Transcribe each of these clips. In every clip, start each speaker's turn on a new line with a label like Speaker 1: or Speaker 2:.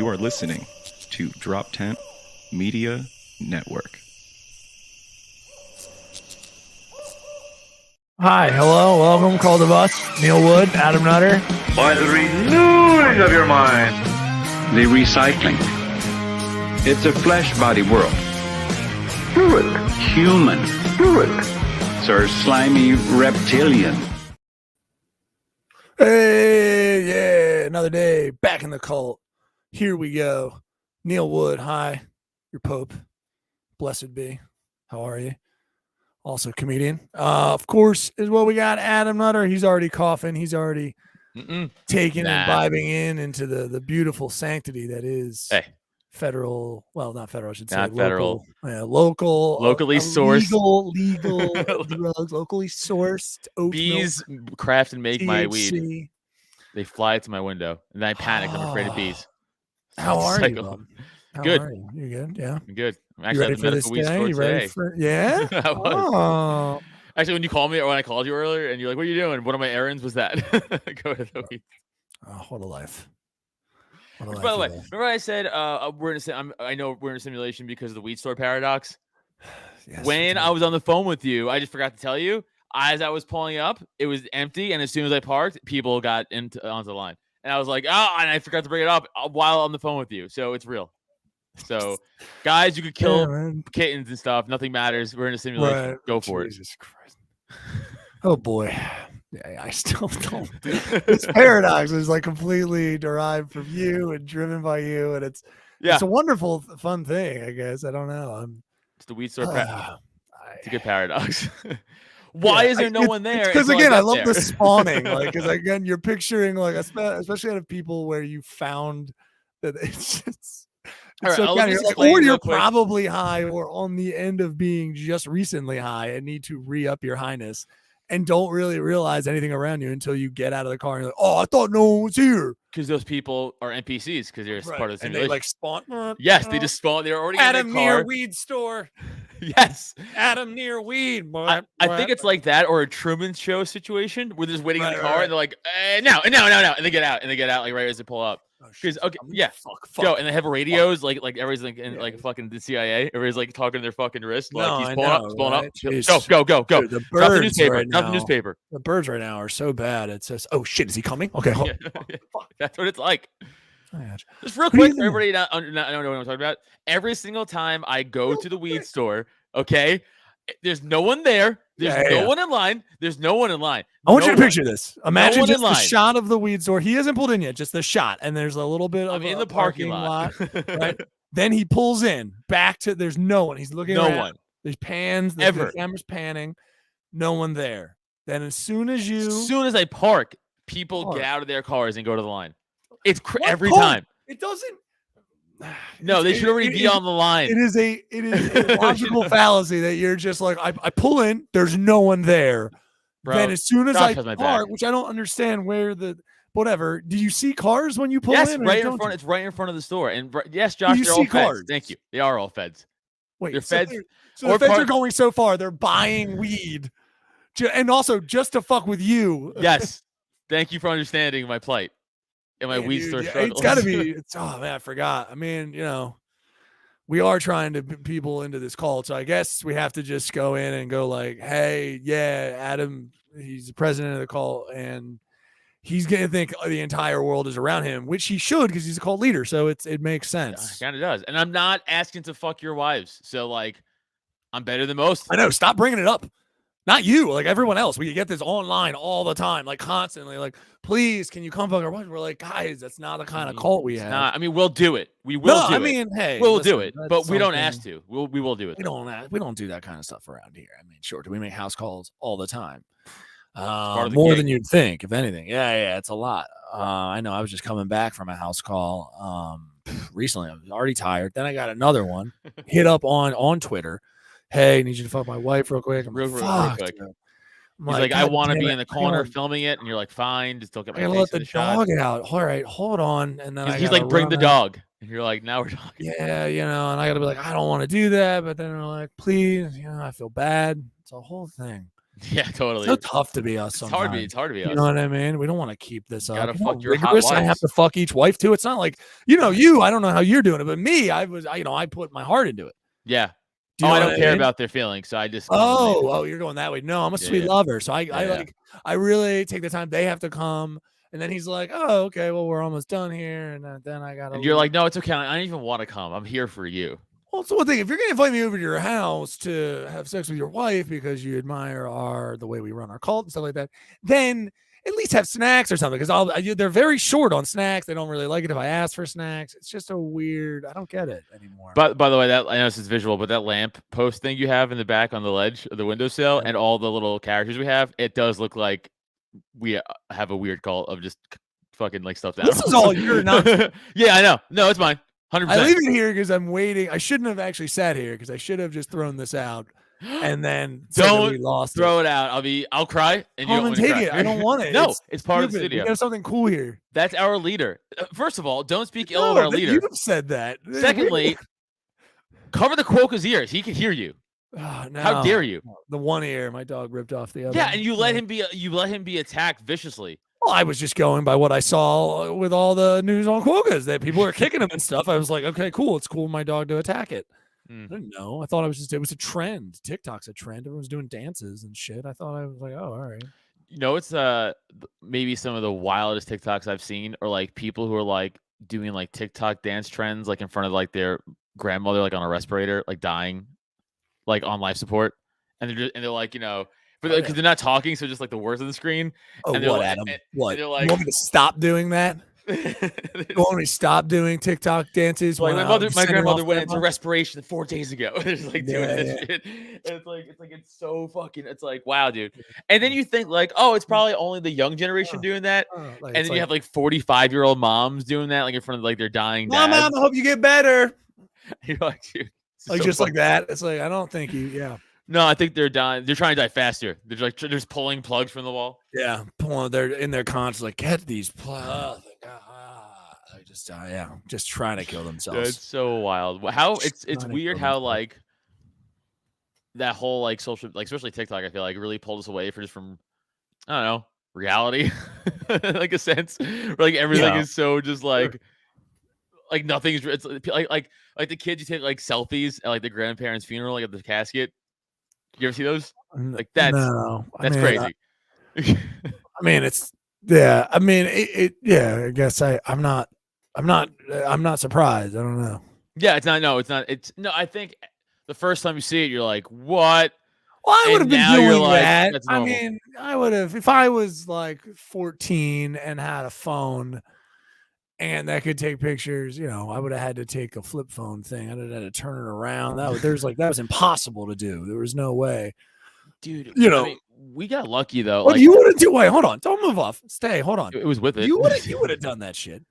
Speaker 1: You are listening to Drop Tent Media Network.
Speaker 2: Hi, hello, welcome, Call the Bus, Neil Wood, Adam Nutter.
Speaker 3: By the renewing of your mind.
Speaker 4: The recycling. It's a flesh body world.
Speaker 3: Do it.
Speaker 4: Human.
Speaker 3: Do it.
Speaker 4: Sir slimy reptilian.
Speaker 2: Hey, yeah, another day, back in the cult. Here we go. Neil Wood, hi, your Pope. Blessed be. How are you? Also comedian. Of course, is what we got. Adam Nutter, he's already coughing. He's already taking and imbibing into the beautiful sanctity that is federal. Well, not federal, I should say.
Speaker 5: Not federal.
Speaker 2: Local.
Speaker 5: Locally sourced.
Speaker 2: Legal drugs. Locally sourced. Oat
Speaker 5: Bees
Speaker 2: milk,
Speaker 5: craft and make my
Speaker 2: THC.
Speaker 5: weed. They fly to my window, and then I panic. I'm afraid of bees.
Speaker 2: How are you,
Speaker 5: Cycle.
Speaker 2: bub? How
Speaker 5: Good.
Speaker 2: are you? You good? Yeah.
Speaker 5: I'm good. I'm
Speaker 2: You
Speaker 5: actually
Speaker 2: ready
Speaker 5: at the
Speaker 2: for this
Speaker 5: medical weed
Speaker 2: day?
Speaker 5: store
Speaker 2: You ready
Speaker 5: today.
Speaker 2: for? Yeah.
Speaker 5: I was.
Speaker 2: Oh.
Speaker 5: Actually, when you called me or when I called you earlier, and you're like, "What are you doing?" One of my errands was that. Go to the weed.
Speaker 2: Oh, what a life. What a
Speaker 5: Which,
Speaker 2: life
Speaker 5: by the
Speaker 2: you
Speaker 5: way,
Speaker 2: live.
Speaker 5: remember I said we're in I know we're in a simulation because of the weed store paradox.
Speaker 2: Yes,
Speaker 5: When I was on the phone with you, I just forgot to tell you. As I was pulling up, it was empty, and as soon as I parked, people got onto the line, and I was like, "Oh!" And I forgot to bring it up while on the phone with you. So it's real. So, guys, you could kill kittens and stuff. Nothing matters. We're in a simulation.
Speaker 2: Right.
Speaker 5: Go for
Speaker 2: Jesus Christ. Oh boy. Yeah, I still don't. This paradox is like completely derived from you and driven by you, and it's a wonderful, fun thing. I guess I don't know.
Speaker 5: It's the weed store. It's a good paradox. Why is there no one there?
Speaker 2: Because again, I love the spawning. Like, because again, you're picturing like, especially out of people where you found that it's just.
Speaker 5: All right,
Speaker 2: So
Speaker 5: let me
Speaker 2: you're like,
Speaker 5: explain
Speaker 2: or
Speaker 5: real
Speaker 2: you're
Speaker 5: quick.
Speaker 2: probably high or on the end of being just recently high and need to re-up your highness and don't really realize anything around you until you get out of the car and you're like, oh, I thought no one was here.
Speaker 5: Because those people are NPCs because they're part of the
Speaker 2: And
Speaker 5: simulation.
Speaker 2: they like spawn.
Speaker 5: Yes, they just spawn. They're already
Speaker 2: Adam
Speaker 5: in the car.
Speaker 2: near weed store.
Speaker 5: Yes.
Speaker 2: Adam near weed.
Speaker 5: I think it's like that or a Truman Show situation where they're just waiting in the car
Speaker 2: Right.
Speaker 5: and they're like, no, and they get out like right as they pull up. Because
Speaker 2: Fuck.
Speaker 5: and they have radios like everybody's like in like fucking the CIA. Everybody's like talking to their fucking wrist. Like he's pulling up.
Speaker 2: Jeez.
Speaker 5: Go.
Speaker 2: Dude, the
Speaker 5: Drop the
Speaker 2: birds
Speaker 5: newspaper.
Speaker 2: right
Speaker 5: Drop the
Speaker 2: now-
Speaker 5: newspaper.
Speaker 2: The birds right now are so bad. It says, oh shit, is he coming? Okay.
Speaker 5: That's what it's like.
Speaker 2: Oh,
Speaker 5: Just real
Speaker 2: What do you
Speaker 5: quick for
Speaker 2: think?
Speaker 5: everybody not know what I'm talking about. Every single time I go to the weed store, okay, there's no one there. There's no one in line. There's no one in line.
Speaker 2: I want you to picture this. Imagine
Speaker 5: one in
Speaker 2: just the
Speaker 5: line.
Speaker 2: shot of the weed store. He hasn't pulled in yet, just the shot. And there's a little bit of
Speaker 5: I'm in
Speaker 2: a
Speaker 5: the parking lot.
Speaker 2: right? Then he pulls in back to, there's no one. He's looking
Speaker 5: No
Speaker 2: around.
Speaker 5: one.
Speaker 2: There's pans. The camera's panning. No one there. Then as soon as
Speaker 5: I park, people get out of their cars and go to the line. It's every
Speaker 2: point?
Speaker 5: time.
Speaker 2: It doesn't.
Speaker 5: No, they should already be on the line.
Speaker 2: It is a logical fallacy that you're just like, I pull in, there's no one there.
Speaker 5: Bro,
Speaker 2: then as soon as
Speaker 5: Josh
Speaker 2: I
Speaker 5: has my
Speaker 2: park,
Speaker 5: back.
Speaker 2: which I don't understand where whatever. Do you see cars when you pull
Speaker 5: Yes,
Speaker 2: in? or
Speaker 5: right in
Speaker 2: don't
Speaker 5: front.
Speaker 2: you?
Speaker 5: It's right in front of the store. And yes, Josh,
Speaker 2: you
Speaker 5: they're
Speaker 2: see
Speaker 5: all feds.
Speaker 2: cars?
Speaker 5: Thank you. They are all feds.
Speaker 2: Wait,
Speaker 5: they're
Speaker 2: so
Speaker 5: feds.
Speaker 2: So the feds are
Speaker 5: park-
Speaker 2: going so far. They're buying weed, and also just to fuck with you.
Speaker 5: Yes. Thank you for understanding my plight and my
Speaker 2: Yeah,
Speaker 5: weed
Speaker 2: dude,
Speaker 5: store
Speaker 2: yeah,
Speaker 5: struggles.
Speaker 2: It's got to be. Oh man, I forgot. I mean, we are trying to put people into this cult, so I guess we have to just go in and go like, hey, yeah, Adam, he's the president of the cult, and he's gonna think the entire world is around him, which he should because he's a cult leader. So it makes sense.
Speaker 5: Kind of does. And I'm not asking to fuck your wives. So like, I'm better than most.
Speaker 2: I know. Stop bringing it up. Not you, like everyone else. We get this online all the time, like constantly. Like, please, can you come fuck our wives? We're like, guys, that's not the kind of cult we have.
Speaker 5: I mean, we'll do it. We will do it.
Speaker 2: Hey,
Speaker 5: we'll
Speaker 2: listen,
Speaker 5: do it, but we don't ask to. We will do it.
Speaker 2: We don't do that kind of stuff around here. I mean, sure, do we make house calls all the time?
Speaker 5: part of the
Speaker 2: More
Speaker 5: gig.
Speaker 2: than you'd think, if anything. Yeah, it's a lot. I know. I was just coming back from a house call recently. I was already tired. Then I got another one. Hit up on Twitter. Hey, need you to fuck my wife real quick. I'm
Speaker 5: Real
Speaker 2: like,
Speaker 5: quick.
Speaker 2: dude. I'm
Speaker 5: He's like, I
Speaker 2: "God
Speaker 5: want to
Speaker 2: damn
Speaker 5: be
Speaker 2: it,
Speaker 5: in the
Speaker 2: I
Speaker 5: corner
Speaker 2: gotta-
Speaker 5: filming it, and you're like, fine, just don't get
Speaker 2: I
Speaker 5: my
Speaker 2: gotta
Speaker 5: face
Speaker 2: let
Speaker 5: in
Speaker 2: the
Speaker 5: the shot.
Speaker 2: dog out. All right, hold on. And then
Speaker 5: He's like, bring the dog, and you're like, now we're talking.
Speaker 2: Yeah, and I gotta be like, I don't want to do that, but then they're like, please, I feel bad. It's a whole thing.
Speaker 5: Yeah, totally.
Speaker 2: So tough to be us.
Speaker 5: It's
Speaker 2: Sometimes.
Speaker 5: hard to be. It's hard to be us.
Speaker 2: You know what I mean? We don't want to keep this up.
Speaker 5: Gotta
Speaker 2: You know
Speaker 5: fuck
Speaker 2: how
Speaker 5: your hot
Speaker 2: rigorous I have
Speaker 5: wives.
Speaker 2: to fuck each wife too. It's not like you. I don't know how you're doing it, but me, I put my heart into it.
Speaker 5: Yeah.
Speaker 2: Do you know
Speaker 5: I
Speaker 2: what
Speaker 5: don't care
Speaker 2: mean?
Speaker 5: about their feelings, so I just. come and leave.
Speaker 2: Oh, you're going that way. No, I'm a sweet
Speaker 5: yeah.
Speaker 2: lover, so I
Speaker 5: Yeah.
Speaker 2: I really take the time. They have to come, and then he's like, "Oh, okay, well, we're almost done here," and then I gotta.
Speaker 5: And you're
Speaker 2: leave.
Speaker 5: like, no, it's okay. I don't even want to come. I'm here for you.
Speaker 2: Well, so one thing, if you're gonna invite me over to your house to have sex with your wife because you admire the way we run our cult and stuff like that, then at least have snacks or something. Because they're very short on snacks. They don't really like it if I ask for snacks. It's just a weird. I don't get it anymore.
Speaker 5: But by the way, that I know this is visual, but that lamp post thing you have in the back on the ledge of the windowsill and all the little characters we have, it does look like we have a weird cult of just fucking like stuff down.
Speaker 2: This is all your nonsense.
Speaker 5: Yeah, I know. No, it's mine. 100%.
Speaker 2: I leave it here because I'm waiting. I shouldn't have actually sat here because I should have just thrown this out and then said that we
Speaker 5: Don't
Speaker 2: lost
Speaker 5: throw it out. I'll cry and you
Speaker 2: Come
Speaker 5: don't
Speaker 2: and
Speaker 5: want me to
Speaker 2: take
Speaker 5: cry.
Speaker 2: it. I don't want it.
Speaker 5: No, it's part of the
Speaker 2: stupid.
Speaker 5: studio.
Speaker 2: We got something cool here.
Speaker 5: That's our leader. First of all, don't speak ill of our leader.
Speaker 2: You've said that.
Speaker 5: Secondly, cover the Quokka's ears. He can hear you.
Speaker 2: Oh, no.
Speaker 5: How dare you?
Speaker 2: The one ear, my dog ripped off the other.
Speaker 5: Yeah, and you let him be attacked viciously.
Speaker 2: Well, I was just going by what I saw with all the news on Quokkas that people were kicking him and stuff. I was like, okay, cool. It's cool. My dog to attack it. I didn't know. I thought it was a trend. TikTok's a trend. Everyone's doing dances and shit. I thought I was like, oh, all right.
Speaker 5: You know, it's maybe some of the wildest TikToks I've seen, or like people who are like doing like TikTok dance trends, like in front of like their grandmother, like on a respirator, like dying, like on life support, and they're like, you know, because they're not talking, so just like the words on the screen.
Speaker 2: Oh,
Speaker 5: and
Speaker 2: what,
Speaker 5: like,
Speaker 2: Adam? What?
Speaker 5: You
Speaker 2: want me to stop doing that? You want me to stop doing TikTok dances?
Speaker 5: Like my grandmother went into respiration 4 days ago. It's like doing this shit. It's so fucking. It's like, wow, dude. And then you think like, oh, it's probably only the young generation doing that. And then you have like 45-year-old moms doing that, like in front of like their dying dads.
Speaker 2: Mom, I hope you get better.
Speaker 5: You're like, dude,
Speaker 2: like
Speaker 5: so
Speaker 2: just
Speaker 5: funny.
Speaker 2: like that. It's like I don't think you. Yeah.
Speaker 5: No, I think they're dying. They're trying to die faster. They're like just pulling plugs from the wall.
Speaker 2: Yeah, pulling. They're in their cons like get these plugs. Just trying to kill themselves.
Speaker 5: It's so wild. How it's weird how like that whole like social, like especially TikTok, I feel like really pulled us away from I don't know, reality, like a sense where like everything is so just like nothing's. It's like the kids you take like selfies at like the grandparents' funeral, like at the casket. You ever see those? Like that's crazy.
Speaker 2: I mean, it's yeah. I mean, yeah. I guess I'm not surprised. I don't know.
Speaker 5: Yeah, it's not. No, it's not. It's no. I think the first time you see it, you're like, what?
Speaker 2: Well, I would have been doing that.
Speaker 5: That's
Speaker 2: I mean, I would have if I was like 14 and had a phone. And that could take pictures, you know. I would have had to take a flip phone thing. I'd have had to turn it around. That was impossible to do. There was no way,
Speaker 5: dude.
Speaker 2: You know,
Speaker 5: I mean, we got lucky though.
Speaker 2: What you would have do? Wait, hold on. Don't move off. Stay. Hold on.
Speaker 5: It was with it.
Speaker 2: You would have done that shit.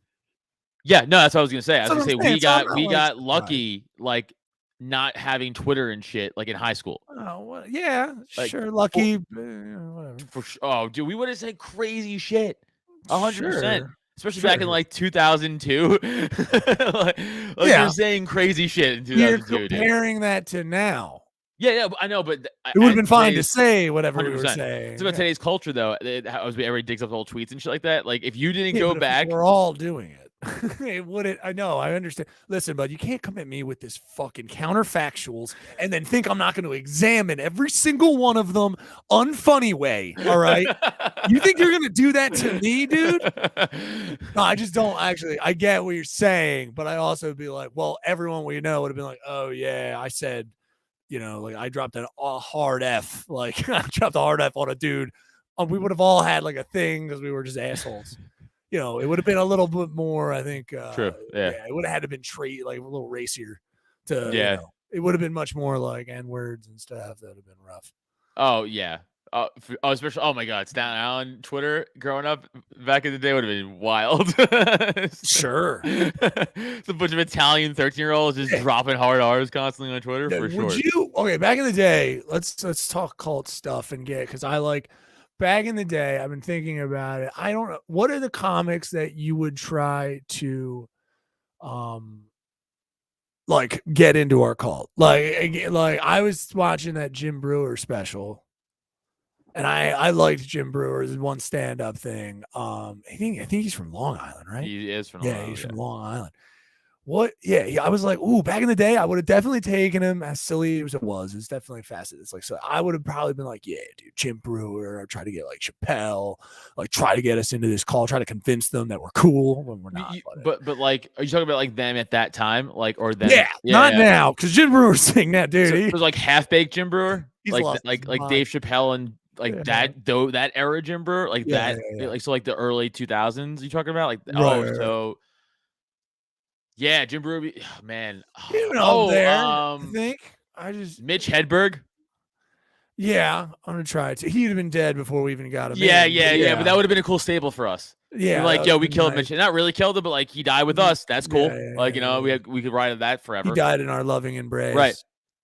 Speaker 5: Yeah, no, that's what I was gonna say. I was gonna say we got lucky, like not having Twitter and shit, like in high school.
Speaker 2: Oh, well, yeah,
Speaker 5: like,
Speaker 2: sure. Lucky, whatever.
Speaker 5: Oh, dude, we would have said crazy shit. 100%. Especially
Speaker 2: Sure.
Speaker 5: back in like 2002, you're saying crazy shit in 2002.
Speaker 2: You're comparing that to now.
Speaker 5: Yeah, I know, but
Speaker 2: it would have been fine to say whatever 100%. We were saying.
Speaker 5: It's about today's culture, though. Everybody digs up old tweets and shit like that. Like, if you didn't go back,
Speaker 2: we're all doing it. It wouldn't. I know. I understand. Listen, bud, you can't come at me with this fucking counterfactuals and then think I'm not going to examine every single one of them unfunny way. All right. You think you're going to do that to me, dude? No, I just don't actually. I get what you're saying, but I also would be like, well, everyone we know would have been like, oh, yeah, I said, you know, like I dropped a hard F. Like I dropped a hard F on a dude. We would have all had like a thing because we were just assholes. You know, it would have been a little bit more, I think.
Speaker 5: True. Yeah.
Speaker 2: It would have had to been like a little racier to,
Speaker 5: yeah.
Speaker 2: You know, it would have been much more like N-words and stuff. That would have been rough.
Speaker 5: Oh, yeah. Especially, oh my God, Staten Island Twitter growing up back in the day would have been wild.
Speaker 2: Sure.
Speaker 5: It's a bunch of Italian 13-year-olds just dropping hard R's constantly on Twitter for sure.
Speaker 2: Okay, back in the day, let's talk cult stuff and because I like. Back in the day, I've been thinking about it. I don't know. What are the comics that you would try to, like get into our cult? Like I was watching that Jim Brewer special. And I liked Jim Brewer's one stand up thing. I think he's from Long Island, right?
Speaker 5: He is from
Speaker 2: Yeah, he's from Long Island. What? Yeah, I was like, ooh, back in the day, I would have definitely taken him. As silly as it was, it's definitely fascinating. It's like, so I would have probably been like, yeah, dude, Jim Brewer. Try to get like Chappelle, like try to get us into this call, try to convince them that we're cool when we're not.
Speaker 5: But like, are you talking about like them at that time, like or them?
Speaker 2: Yeah, not now, because Jim Brewer's saying that, dude.
Speaker 5: So it was like half baked Jim Brewer, like
Speaker 2: mind.
Speaker 5: Dave Chappelle and like that era Jim Brewer, like like so like the early 2000s. You talking about like so. Yeah, Jim Brewer, man.
Speaker 2: Even up there, I think.
Speaker 5: Mitch Hedberg.
Speaker 2: Yeah, I'm gonna try it. He'd have been dead before we even got him.
Speaker 5: Yeah. But that would have been a cool stable for us.
Speaker 2: Yeah,
Speaker 5: like we killed Mitch. Not really killed him, but like he died with us. That's cool. We could ride that forever.
Speaker 2: He died in our loving embrace.
Speaker 5: Right.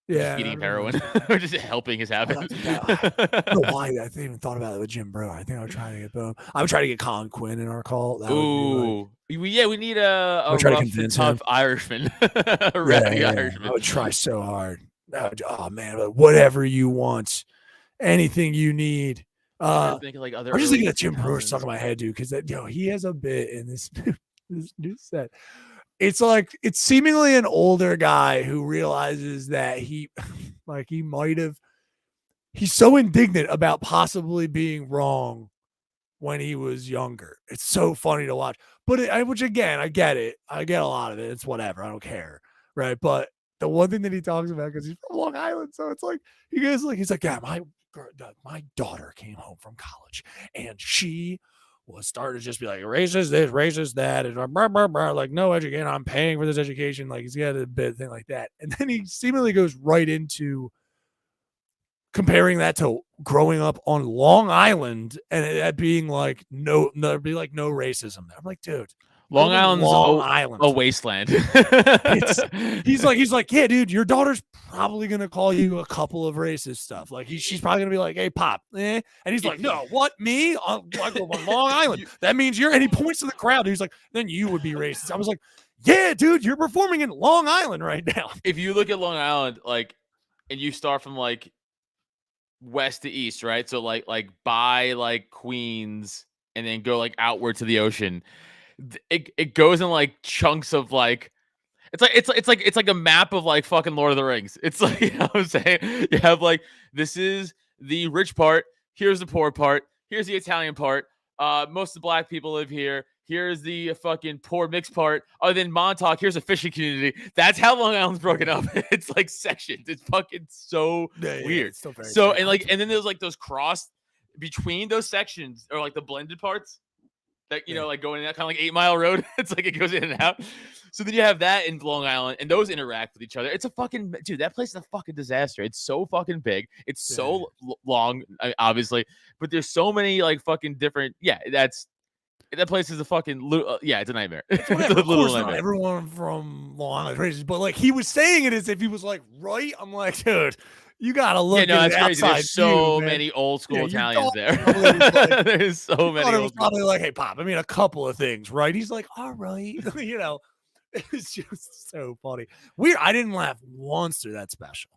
Speaker 2: Yeah,
Speaker 5: eating heroin or just helping his habit.
Speaker 2: I don't know why I even thought about it with Jim Brewer. I think I would try to get boom. I would try to get Colin Quinn in our call.
Speaker 5: Ooh, we need a
Speaker 2: try to convince
Speaker 5: tough Irishman. Irishman.
Speaker 2: I would try so hard. Oh man, whatever you want, anything you need. I'm just thinking that Jim Brewer stuck in my head, dude, because he has a bit in this new set. It's like it's seemingly an older guy who realizes that he's so indignant about possibly being wrong when he was younger. It's so funny to watch. But which again, I get it. I get a lot of it. It's whatever. I don't care. Right. But the one thing that he talks about, because he's from Long Island, so it's like he's like, yeah, my daughter came home from college and she was started to just be like racist this, racist that, and blah, blah, blah, like no education. I'm paying for this education. Like he's got a bit thing like that, and then he seemingly goes right into comparing that to growing up on Long Island and it being like no racism. I'm like, dude,
Speaker 5: Long Island's a wasteland.
Speaker 2: he's like, yeah, dude, your daughter's probably gonna call you a couple of racist stuff. Like she's probably gonna be like, hey, Pop, and he's like, no, what, me? I go on Long Island. That means you're. And he points to the crowd. He's like, then you would be racist. I was like, yeah, dude, you're performing in Long Island right now.
Speaker 5: If you look at Long Island, like, and you start from like west to east, right? So like by like Queens, and then go like outward to the ocean. It goes in like chunks of like it's like a map of like fucking Lord of the Rings. It's like, you know what I'm saying? You have like, this is the rich part, here's the poor part, here's the Italian part. Most of the black people live here. Here's the fucking poor mixed part. Other than Montauk, here's a fishing community. That's how Long Island's broken up. It's like sections. It's fucking so weird. So and like, and then there's like those cross between those sections, or like the blended parts. That, you know, like going in that kind of like 8 Mile Road. It's like it goes in and out. So then you have that in Long Island, and those interact with each other. It's a fucking, dude, that place is a fucking disaster. It's so fucking big. It's so long, obviously, but there's so many like fucking different. Yeah, that place is a fucking it's a nightmare. It's a little nightmare.
Speaker 2: Not everyone from Long Island is racist, but like he was saying it as if he was like, right. I'm like, dude, you gotta look.
Speaker 5: Yeah, no, that's crazy. There's so many old school Italians there. There's so many.
Speaker 2: It was probably like, hey, Pop, I mean, a couple of things, right? He's like, all right, you know. It's just so funny. Weird. I didn't laugh once through that special.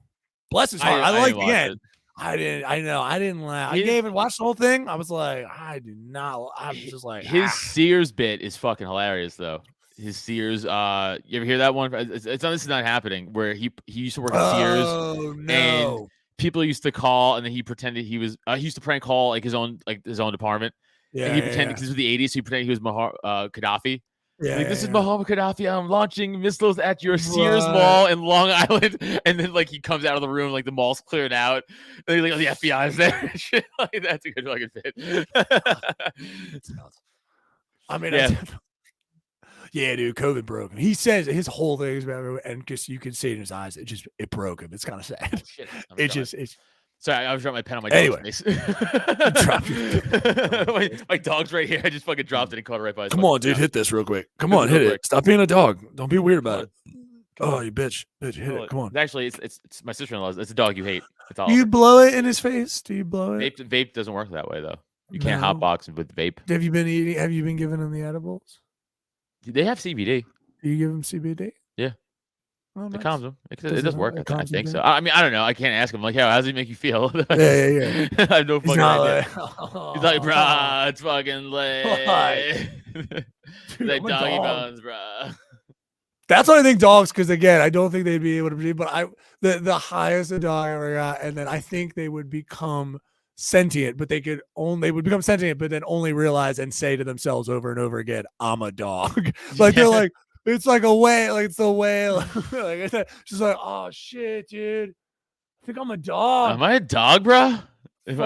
Speaker 2: Bless his heart. I liked the end. I didn't laugh. I gave it, watched the whole thing. I was like, I do not. I was just like,
Speaker 5: his Sears bit is fucking hilarious, though. His Sears, you ever hear that one? This is not happening. Where he used to work at Sears.
Speaker 2: Oh no!
Speaker 5: And people used to call, and then he pretended he was. He used to prank call like his own department. Yeah, and he pretended because it was the '80s, so he pretended he was Gaddafi. Yeah, like, this is Muhammad Gaddafi. I'm launching missiles at your Sears mall in Long Island, and then like he comes out of the room, like the mall's cleared out, and he's like, oh, the FBI's there. Shit, like, that's a good fucking fit.
Speaker 2: I mean, yeah, dude, COVID broke him. He says his whole thing is about, and just you can see it in his eyes. It broke him. It's kind of sad. Shit,
Speaker 5: Sorry, I was dropping my pen on my dog's face. my dog's right here. I just fucking dropped it and caught it right by his
Speaker 2: Come on, dude, hit this real quick. Come on, hit it. Stop being a dog. Don't be weird about it. Oh, you bitch. Hit it. Come on.
Speaker 5: Actually, it's my sister-in-law's. It's a dog you hate. It's all.
Speaker 2: Do you blow it in his face? Do you blow it?
Speaker 5: Vape doesn't work that way, though. You can't hotbox with vape.
Speaker 2: Have you been eating? Have you been giving him the edibles?
Speaker 5: They have CBD.
Speaker 2: Do you give him CBD?
Speaker 5: Yeah.
Speaker 2: Oh,
Speaker 5: It
Speaker 2: nice.
Speaker 5: calms him. It
Speaker 2: Does
Speaker 5: does
Speaker 2: it
Speaker 5: work.
Speaker 2: help? It
Speaker 5: I
Speaker 2: calms him
Speaker 5: think so.
Speaker 2: down?
Speaker 5: I mean, I don't know. I can't ask him. Like, how does it make you feel?
Speaker 2: Yeah.
Speaker 5: I have no
Speaker 2: He's
Speaker 5: fucking
Speaker 2: not
Speaker 5: idea.
Speaker 2: like,
Speaker 5: He's like, bruh, it's fucking lit.
Speaker 2: Dude,
Speaker 5: Like
Speaker 2: I'm a
Speaker 5: doggy
Speaker 2: dog.
Speaker 5: bones, bruh.
Speaker 2: That's what I think dogs, because again, I don't think they'd be able to be, but the highest a dog ever got, and then I think they would become sentient, but they would become sentient, but then only realize and say to themselves over and over again, I'm a dog. Like they're like, it's like a whale, like it's a whale. Like it's just like, oh shit, dude. I think I'm a dog.
Speaker 5: Am I a dog, bruh?
Speaker 2: Dude,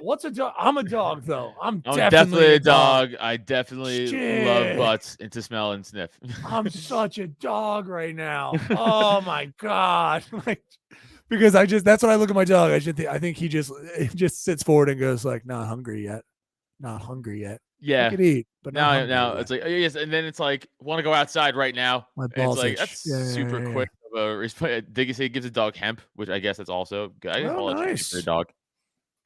Speaker 2: what's a dog? I'm a dog though. I'm
Speaker 5: definitely
Speaker 2: definitely
Speaker 5: a dog. I definitely love
Speaker 2: Shit.
Speaker 5: butts and to smell and sniff.
Speaker 2: I'm such a dog right now. Oh my god! Like, because that's when I look at my dog. I think he just sits forward and goes like, "Not hungry yet. Not hungry yet.
Speaker 5: Yeah.
Speaker 2: I could eat, but not hungry
Speaker 5: now
Speaker 2: yet."
Speaker 5: it's like, oh, yes, and then it's like, want to go outside right now.
Speaker 2: My
Speaker 5: And it's
Speaker 2: balls
Speaker 5: like
Speaker 2: itch.
Speaker 5: that's
Speaker 2: Yeah,
Speaker 5: super
Speaker 2: yeah.
Speaker 5: quick of a response. Did you say he gives a dog hemp, which I guess that's also good. I guess
Speaker 2: Oh,
Speaker 5: all that's
Speaker 2: nice.
Speaker 5: for a dog.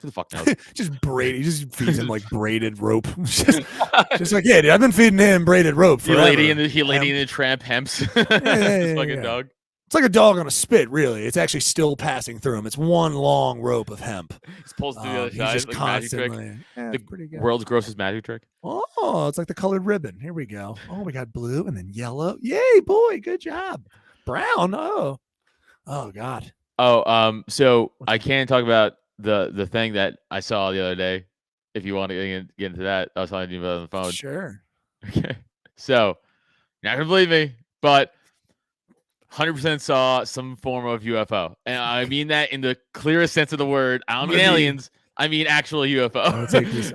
Speaker 5: Who the fuck knows?
Speaker 2: Just braided. He just feeds him like braided rope. just like, yeah, dude, I've been feeding him braided rope
Speaker 5: He
Speaker 2: forever.
Speaker 5: lady in the tramp hemps. This fucking dog.
Speaker 2: It's like a dog on a spit, really. It's actually still passing through him. It's one long rope of hemp.
Speaker 5: He pulls to the other
Speaker 2: He's
Speaker 5: side.
Speaker 2: just
Speaker 5: Like magic trick.
Speaker 2: constantly. Yeah,
Speaker 5: The
Speaker 2: it's pretty good.
Speaker 5: world's grossest magic trick.
Speaker 2: Oh, it's like the colored ribbon. Here we go. Oh, we got blue and then yellow. Yay, boy. Good job. Brown. Oh God.
Speaker 5: Oh, so I can't talk about the thing that I saw the other day. If you want to get into that, I was talking to you about it on the phone.
Speaker 2: Sure.
Speaker 5: Okay. So you're not gonna believe me, but 100% saw some form of UFO, and I mean that in the clearest sense of the word. I don't mean aliens. I mean actual UFO.
Speaker 2: I'm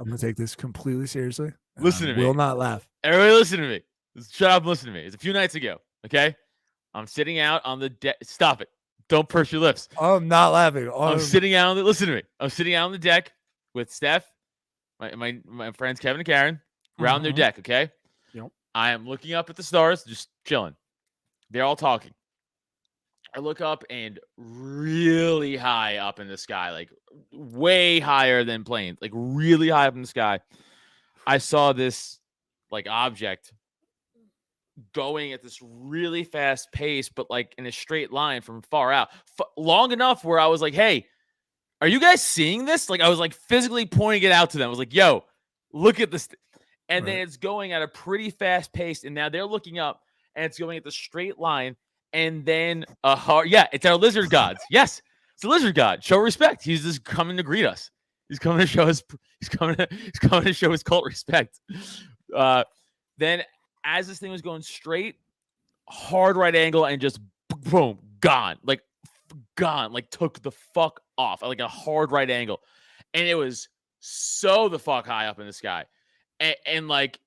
Speaker 2: gonna take this completely seriously.
Speaker 5: Listen to me.
Speaker 2: Will not laugh.
Speaker 5: Everybody, listen to me. Shut up and listen to me. It's a few nights ago. Okay, I'm sitting out on the deck. Stop it. Don't purse your lips.
Speaker 2: I'm not laughing.
Speaker 5: I'm sitting out on the. Listen to me. I'm sitting out on the deck with Steph, my friends Kevin and Karen. We're out on their deck. Okay.
Speaker 2: Yep.
Speaker 5: I am looking up at the stars, just chilling. They're all talking. I look up and really high up in the sky, like way higher than planes, like really high up in the sky. I saw this like object going at this really fast pace, but like in a straight line from far out, long enough where I was like, hey, are you guys seeing this? Like I was like physically pointing it out to them. I was like, yo, look at this. And then it's going at a pretty fast pace. And now they're looking up and it's going at the straight line. And then it's our lizard gods. Yes, it's a lizard god. Show respect. He's just coming to greet us. He's coming to show us. He's coming to show his cult respect. Then, as this thing was going straight, hard right angle, and just boom, gone. Like took the fuck off. Like a hard right angle, and it was so the fuck high up in the sky, and like,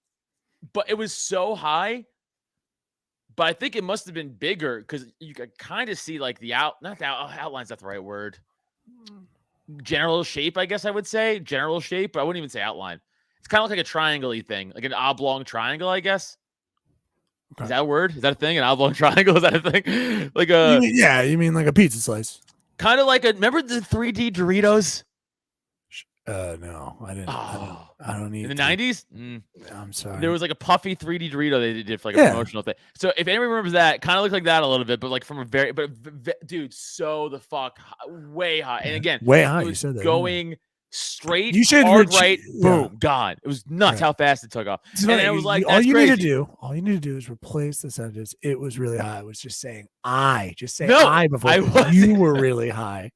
Speaker 5: but it was so high. But I think it must have been bigger because you could kind of see like outline's not the right word. General shape, I guess I would say. General shape, but I wouldn't even say outline. It's kind of like a triangle-y thing, like an oblong triangle, I guess. Okay. Is that a word? Is that a thing? An oblong triangle? Is that a thing? Like a
Speaker 2: you mean like a pizza slice?
Speaker 5: Kind of like remember the 3D Doritos?
Speaker 2: No, I didn't. I don't need
Speaker 5: in the 90s.
Speaker 2: I'm sorry.
Speaker 5: There was like a puffy 3D Dorito they did for like a promotional thing. So if anyone remembers that, kind of looked like that a little bit, but like from a dude, so the fuck way high. And again,
Speaker 2: way high. You said that
Speaker 5: going straight.
Speaker 2: You should
Speaker 5: hard right. Boom, gone. It was nuts how fast it took off.
Speaker 2: And
Speaker 5: it was like
Speaker 2: all you
Speaker 5: crazy.
Speaker 2: need to do. All you need to do is replace the sentence. It was really high. I was just saying I. Just say I before you were really high.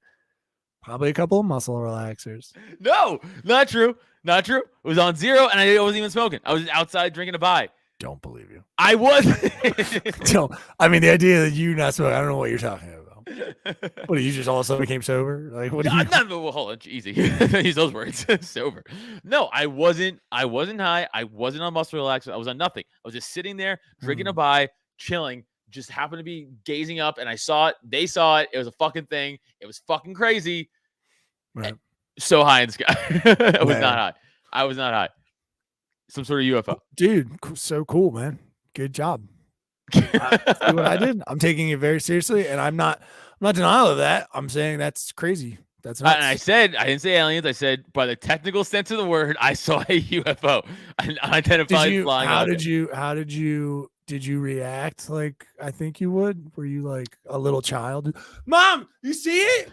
Speaker 2: Probably a couple of muscle relaxers.
Speaker 5: No, not true. Not true. It was on zero, and I wasn't even smoking. I was outside drinking a bye.
Speaker 2: Don't believe you.
Speaker 5: I was.
Speaker 2: I mean, the idea that you not smoking, I don't know what you're talking about. What, you just all of a sudden became sober? Like, what?
Speaker 5: Well, hold on, easy. Use those words. Sober. No, I wasn't high. I wasn't on muscle relaxer. I was on nothing. I was just sitting there drinking a bye, chilling. Just happened to be gazing up, and I saw it. They saw it. It was a fucking thing. It was fucking crazy.
Speaker 2: Right.
Speaker 5: So high in the sky. I was not high. I was not high. Some sort of UFO.
Speaker 2: Dude, so cool, man. Good job. See what I did. I'm taking it very seriously, and I'm not denial of that. I'm saying that's crazy. That's nuts.
Speaker 5: And I didn't say aliens. I said by the technical sense of the word, I saw a UFO. An unidentified flying object.
Speaker 2: How did you did you react like I think you would? Were you like a little child? Mom, you see it?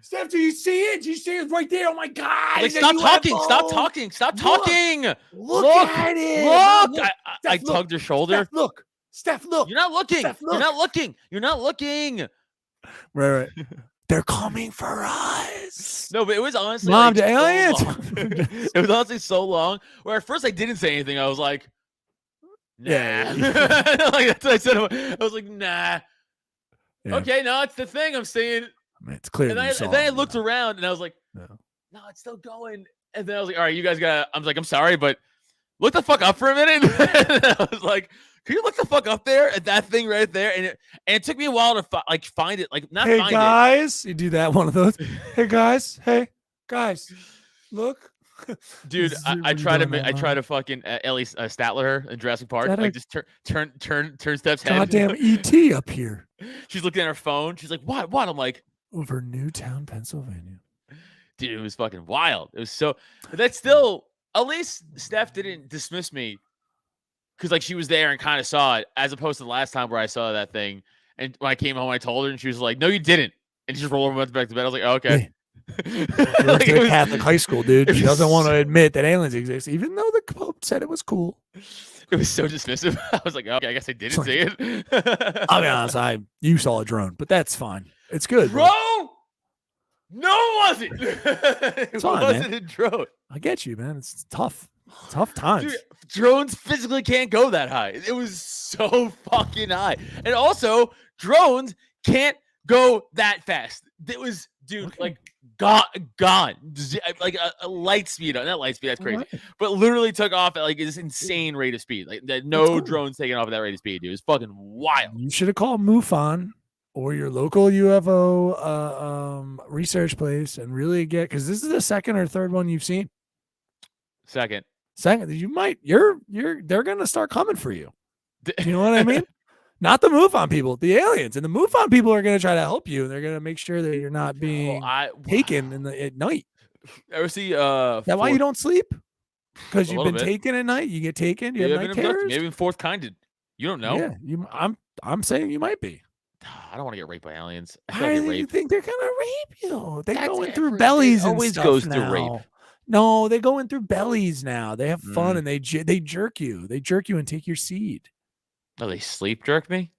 Speaker 2: Steph, do you see it? Do you see it right there? Oh my God.
Speaker 5: Like,
Speaker 2: it's a
Speaker 5: stop talking.
Speaker 2: UFO.
Speaker 5: Stop talking. Stop talking.
Speaker 2: Look at it.
Speaker 5: Look.
Speaker 2: Look.
Speaker 5: I
Speaker 2: Steph, look.
Speaker 5: tugged her shoulder.
Speaker 2: Steph, look. Steph, look.
Speaker 5: You're not looking.
Speaker 2: Steph,
Speaker 5: You're
Speaker 2: look.
Speaker 5: not looking. You're not looking.
Speaker 2: Right. They're coming for us.
Speaker 5: No, but it was honestly
Speaker 2: Mom,
Speaker 5: like,
Speaker 2: the aliens.
Speaker 5: so long. It was honestly so long where at first I didn't say anything. I was like, nah.
Speaker 2: Yeah.
Speaker 5: Like that's what I said. I was like, nah.
Speaker 2: Yeah.
Speaker 5: Okay, no, it's the thing I'm saying.
Speaker 2: I mean, it's clear.
Speaker 5: And then I looked around and I was like, no, it's still going. And then I was like, all right, you guys got. I was like, I'm sorry, but look the fuck up for a minute. And I was like, can you look the fuck up there at that thing right there? And it took me a while to find it. Like, not
Speaker 2: hey
Speaker 5: find
Speaker 2: guys, you do that one of those. Hey guys, look.
Speaker 5: Dude,
Speaker 2: This is
Speaker 5: I
Speaker 2: what
Speaker 5: try
Speaker 2: you doing,
Speaker 5: to
Speaker 2: man?
Speaker 5: try to fucking Ellie Statler her in Jurassic Park.
Speaker 2: That
Speaker 5: Like, just turn Steph's head.
Speaker 2: Goddamn ET up here
Speaker 5: She's looking at her phone. She's like, what? What? I'm like,
Speaker 2: over Newtown, Pennsylvania.
Speaker 5: dude, it was fucking wild. It was so. But that's still. At least Steph didn't dismiss me because like she was there and kind of saw it, as opposed to the last time where I saw that thing. And when I came home, I told her, and she was like, "No, you didn't." And she just rolled over and went back to bed. I was like, oh, "Okay."
Speaker 2: Hey. Like a Catholic high school, dude. She doesn't want to admit that aliens exist, even though the Pope said it was cool.
Speaker 5: It was so dismissive. I was like, "Okay, I guess I didn't see it."
Speaker 2: I'll be honest, you saw a drone, but that's fine. It's good,
Speaker 5: Bro, no, it wasn't. It
Speaker 2: fine,
Speaker 5: wasn't
Speaker 2: man.
Speaker 5: a drone.
Speaker 2: I get you, man. It's tough times.
Speaker 5: Dude, drones physically can't go that high. It was so fucking high. And also, drones can't go that fast. It was, dude,
Speaker 2: Okay.
Speaker 5: like gone. Like a light speed. Not light speed, that's crazy.
Speaker 2: Right.
Speaker 5: But literally took off at like this insane rate of speed. Like no drones taking off at that rate of speed, dude. It was fucking wild.
Speaker 2: You should have called MUFON or your local UFO research place and really get, because this is the second or third one you've seen.
Speaker 5: Second,
Speaker 2: they're gonna start coming for you. You know what I mean? Not the MUFON people, the aliens, and the MUFON people are gonna try to help you, and they're gonna make sure that you're not being taken at night.
Speaker 5: Ever see
Speaker 2: Is that why you don't sleep? Because you've been
Speaker 5: bit.
Speaker 2: taken at night. You get taken. You have night terrors.
Speaker 5: Maybe fourth kinded. You don't know.
Speaker 2: Yeah, I'm saying you might be.
Speaker 5: I don't want to get raped by aliens. I feel like I get raped.
Speaker 2: think they're gonna rape you. They
Speaker 5: That's
Speaker 2: go in
Speaker 5: every-
Speaker 2: through
Speaker 5: it
Speaker 2: bellies and
Speaker 5: always
Speaker 2: stuff
Speaker 5: goes
Speaker 2: now.
Speaker 5: through rape.
Speaker 2: No, they go in through bellies now. They have fun and they jerk you. They jerk you and take your seed.
Speaker 5: Oh, they sleep jerk me?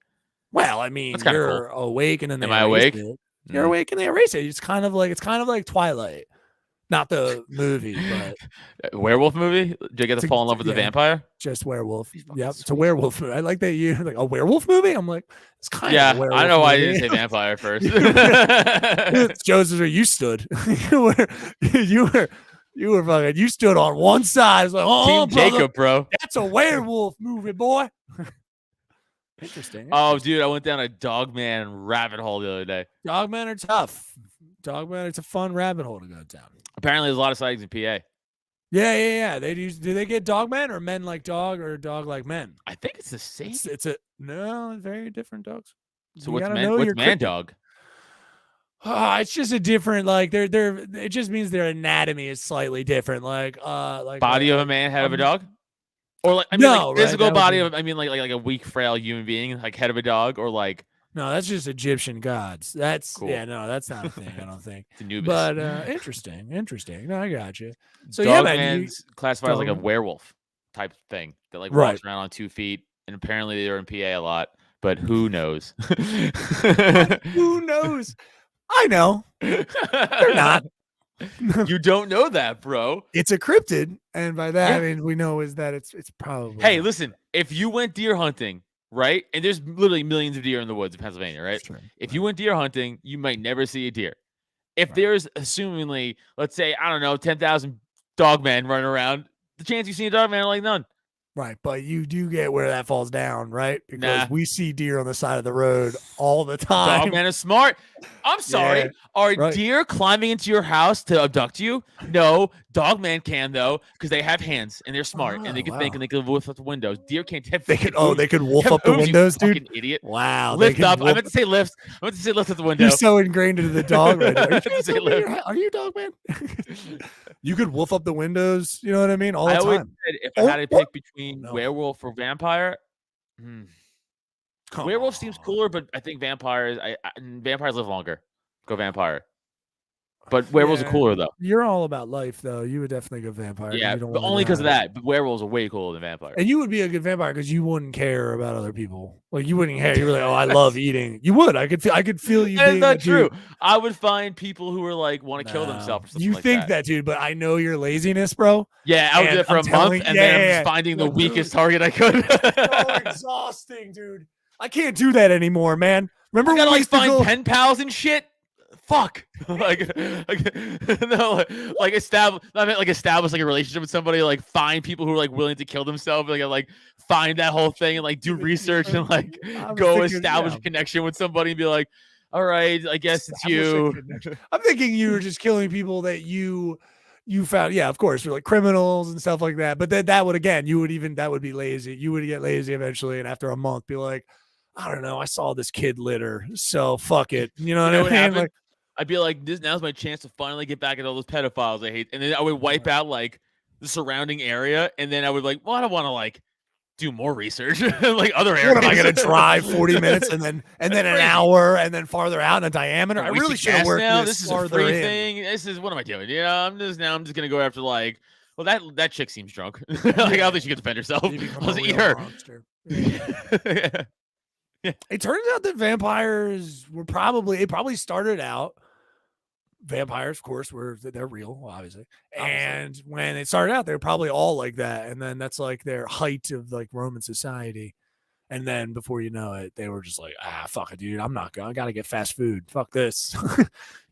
Speaker 2: Well, I mean,
Speaker 5: That's kinda
Speaker 2: you're awake and then they
Speaker 5: Am I
Speaker 2: erase
Speaker 5: awake?
Speaker 2: it. You're awake and they erase it. It's kind of like Twilight, not the movie, but
Speaker 5: Werewolf movie? Do you get to fall in love with the vampire?
Speaker 2: just werewolf.
Speaker 5: Fucking
Speaker 2: Yep, it's a
Speaker 5: sweet.
Speaker 2: werewolf movie. I like that you like a werewolf movie. I'm like, it's kind
Speaker 5: Yeah,
Speaker 2: of a werewolf
Speaker 5: I don't know why I
Speaker 2: movie.
Speaker 5: didn't say vampire at first.
Speaker 2: Joseph, you stood. you were fucking. You stood on one side. It's like, oh,
Speaker 5: Team
Speaker 2: brother,
Speaker 5: Jacob, bro.
Speaker 2: that's a werewolf movie, boy. Interesting.
Speaker 5: Oh, dude, I went down a Dogman rabbit hole the other day.
Speaker 2: Dogmen are tough. Dogmen, it's a fun rabbit hole to go down.
Speaker 5: Apparently, there's a lot of sightings in PA.
Speaker 2: Yeah. Do they get dogmen or men like dog or dog like men?
Speaker 5: I think it's the same.
Speaker 2: No, very different dogs.
Speaker 5: So
Speaker 2: You
Speaker 5: what's
Speaker 2: gotta
Speaker 5: man?
Speaker 2: know
Speaker 5: What's
Speaker 2: your
Speaker 5: man
Speaker 2: cryptid.
Speaker 5: dog?
Speaker 2: It's just a different like they're it just means their anatomy is slightly different. Like
Speaker 5: Body of a man, head of a dog, or like I mean,
Speaker 2: no,
Speaker 5: like
Speaker 2: right,
Speaker 5: physical
Speaker 2: that would
Speaker 5: body
Speaker 2: be-
Speaker 5: of. I mean, like a weak, frail human being, like head of a dog, or like
Speaker 2: no, that's just Egyptian gods. That's
Speaker 5: Cool.
Speaker 2: yeah, no, that's not a thing. I don't think.
Speaker 5: the Anubis.
Speaker 2: But interesting. No, I got you. So yeah, man,
Speaker 5: Dogman's classified as like a
Speaker 2: Dog-
Speaker 5: werewolf type thing that like
Speaker 2: Right.
Speaker 5: walks around on 2 feet, and apparently they're in PA a lot. But who knows?
Speaker 2: who knows? I know. They're not.
Speaker 5: You don't know that, bro.
Speaker 2: It's a cryptid, and by that
Speaker 5: Yeah.
Speaker 2: I mean we know is that it's probably.
Speaker 5: Hey, listen, if you went deer hunting, right? And there's literally millions of deer in the woods in Pennsylvania, right?
Speaker 2: Sure.
Speaker 5: If you went deer hunting, you might never see a deer. If there's assumingly, let's say, I don't know, 10,000 dogmen running around, the chance you see a dogman are like none.
Speaker 2: Right, but you do get where that falls down, right? Because
Speaker 5: Nah.
Speaker 2: we see deer on the side of the road all the time.
Speaker 5: Dogman is smart. I'm sorry.
Speaker 2: Yeah,
Speaker 5: Are
Speaker 2: right.
Speaker 5: deer climbing into your house to abduct you? No. Dogman can though, because they have hands and they're smart and they can think
Speaker 2: wow.
Speaker 5: and they can wolf up the windows. Deer can't have.
Speaker 2: They could they could wolf
Speaker 5: have
Speaker 2: up the
Speaker 5: hooves, you
Speaker 2: windows, dude.
Speaker 5: fucking idiot.
Speaker 2: Wow, they
Speaker 5: Lift
Speaker 2: can
Speaker 5: up. I
Speaker 2: wolf-
Speaker 5: meant to say lift. I meant to say lift at the window.
Speaker 2: You're so ingrained into the dog right now. Are you,
Speaker 5: I meant to
Speaker 2: trying to
Speaker 5: say
Speaker 2: tell me
Speaker 5: lift.
Speaker 2: are you dog man? You could wolf up the windows. You know what I mean? All
Speaker 5: I
Speaker 2: the
Speaker 5: always
Speaker 2: time.
Speaker 5: said if I had to pick between
Speaker 2: no.
Speaker 5: werewolf or vampire, Werewolf seems cooler, but I think vampires. Vampires live longer. Go vampire. But werewolves are cooler though.
Speaker 2: You're all about life though. You would definitely go vampire.
Speaker 5: Yeah,
Speaker 2: you don't
Speaker 5: but
Speaker 2: wanna
Speaker 5: only because of
Speaker 2: die.
Speaker 5: that. But werewolves are way cooler than vampires.
Speaker 2: And you would be a good vampire because you wouldn't care about other people. Like you wouldn't care. You were like, oh, I love eating. You would. I could feel you.
Speaker 5: That's
Speaker 2: being
Speaker 5: not
Speaker 2: a
Speaker 5: true.
Speaker 2: dude.
Speaker 5: I would find people who are like want to kill
Speaker 2: No.
Speaker 5: themselves or something
Speaker 2: You
Speaker 5: like
Speaker 2: think
Speaker 5: that.
Speaker 2: that, dude? But I know your laziness, bro.
Speaker 5: Yeah, I would do
Speaker 2: And
Speaker 5: it for
Speaker 2: I'm
Speaker 5: a month,
Speaker 2: telling-
Speaker 5: and
Speaker 2: yeah,
Speaker 5: then I'm
Speaker 2: yeah,
Speaker 5: just finding the
Speaker 2: Like,
Speaker 5: weakest
Speaker 2: dude.
Speaker 5: target I could.
Speaker 2: So exhausting, dude. I can't do that anymore, man. Remember
Speaker 5: I
Speaker 2: when
Speaker 5: gotta
Speaker 2: we
Speaker 5: like
Speaker 2: used to
Speaker 5: find
Speaker 2: go?
Speaker 5: pen pals and shit. Fuck. No, like establish. I mean, like establish like a relationship with somebody. Like find people who are like willing to kill themselves. Like find that whole thing and like do research and like go establish a connection with somebody and be like, all right, I guess it's you.
Speaker 2: I'm thinking you were just killing people that you found. Yeah, of course, like criminals and stuff like that. But then that would that would be lazy. You would get lazy eventually, and after a month, be like, I don't know, I saw this kid litter, so fuck it. You know what I mean?
Speaker 5: Happened?
Speaker 2: Like,
Speaker 5: I'd be like, now's my chance to finally get back at all those pedophiles I hate. And then I would wipe out like the surrounding area. And then I would like, well, I don't want to like do more research like other areas.
Speaker 2: what am I gonna drive 40 minutes and then an hour and then farther out in a diameter? I really should have worked
Speaker 5: now.
Speaker 2: this
Speaker 5: Is a
Speaker 2: farther
Speaker 5: free
Speaker 2: in.
Speaker 5: thing. This is what am I doing? Yeah, I'm just gonna go after like, well, that chick seems drunk. Like I don't think she can defend herself.
Speaker 2: You become a
Speaker 5: Let's eat
Speaker 2: real
Speaker 5: her.
Speaker 2: monster.
Speaker 5: Yeah.
Speaker 2: It turns out that vampires were probably started out. Vampires, of course, they're real, obviously. And when it started out, they were probably all like that. And then that's like their height of like Roman society. And then before you know it, they were just like, fuck it, dude. I'm not going. I gotta get fast food. Fuck this.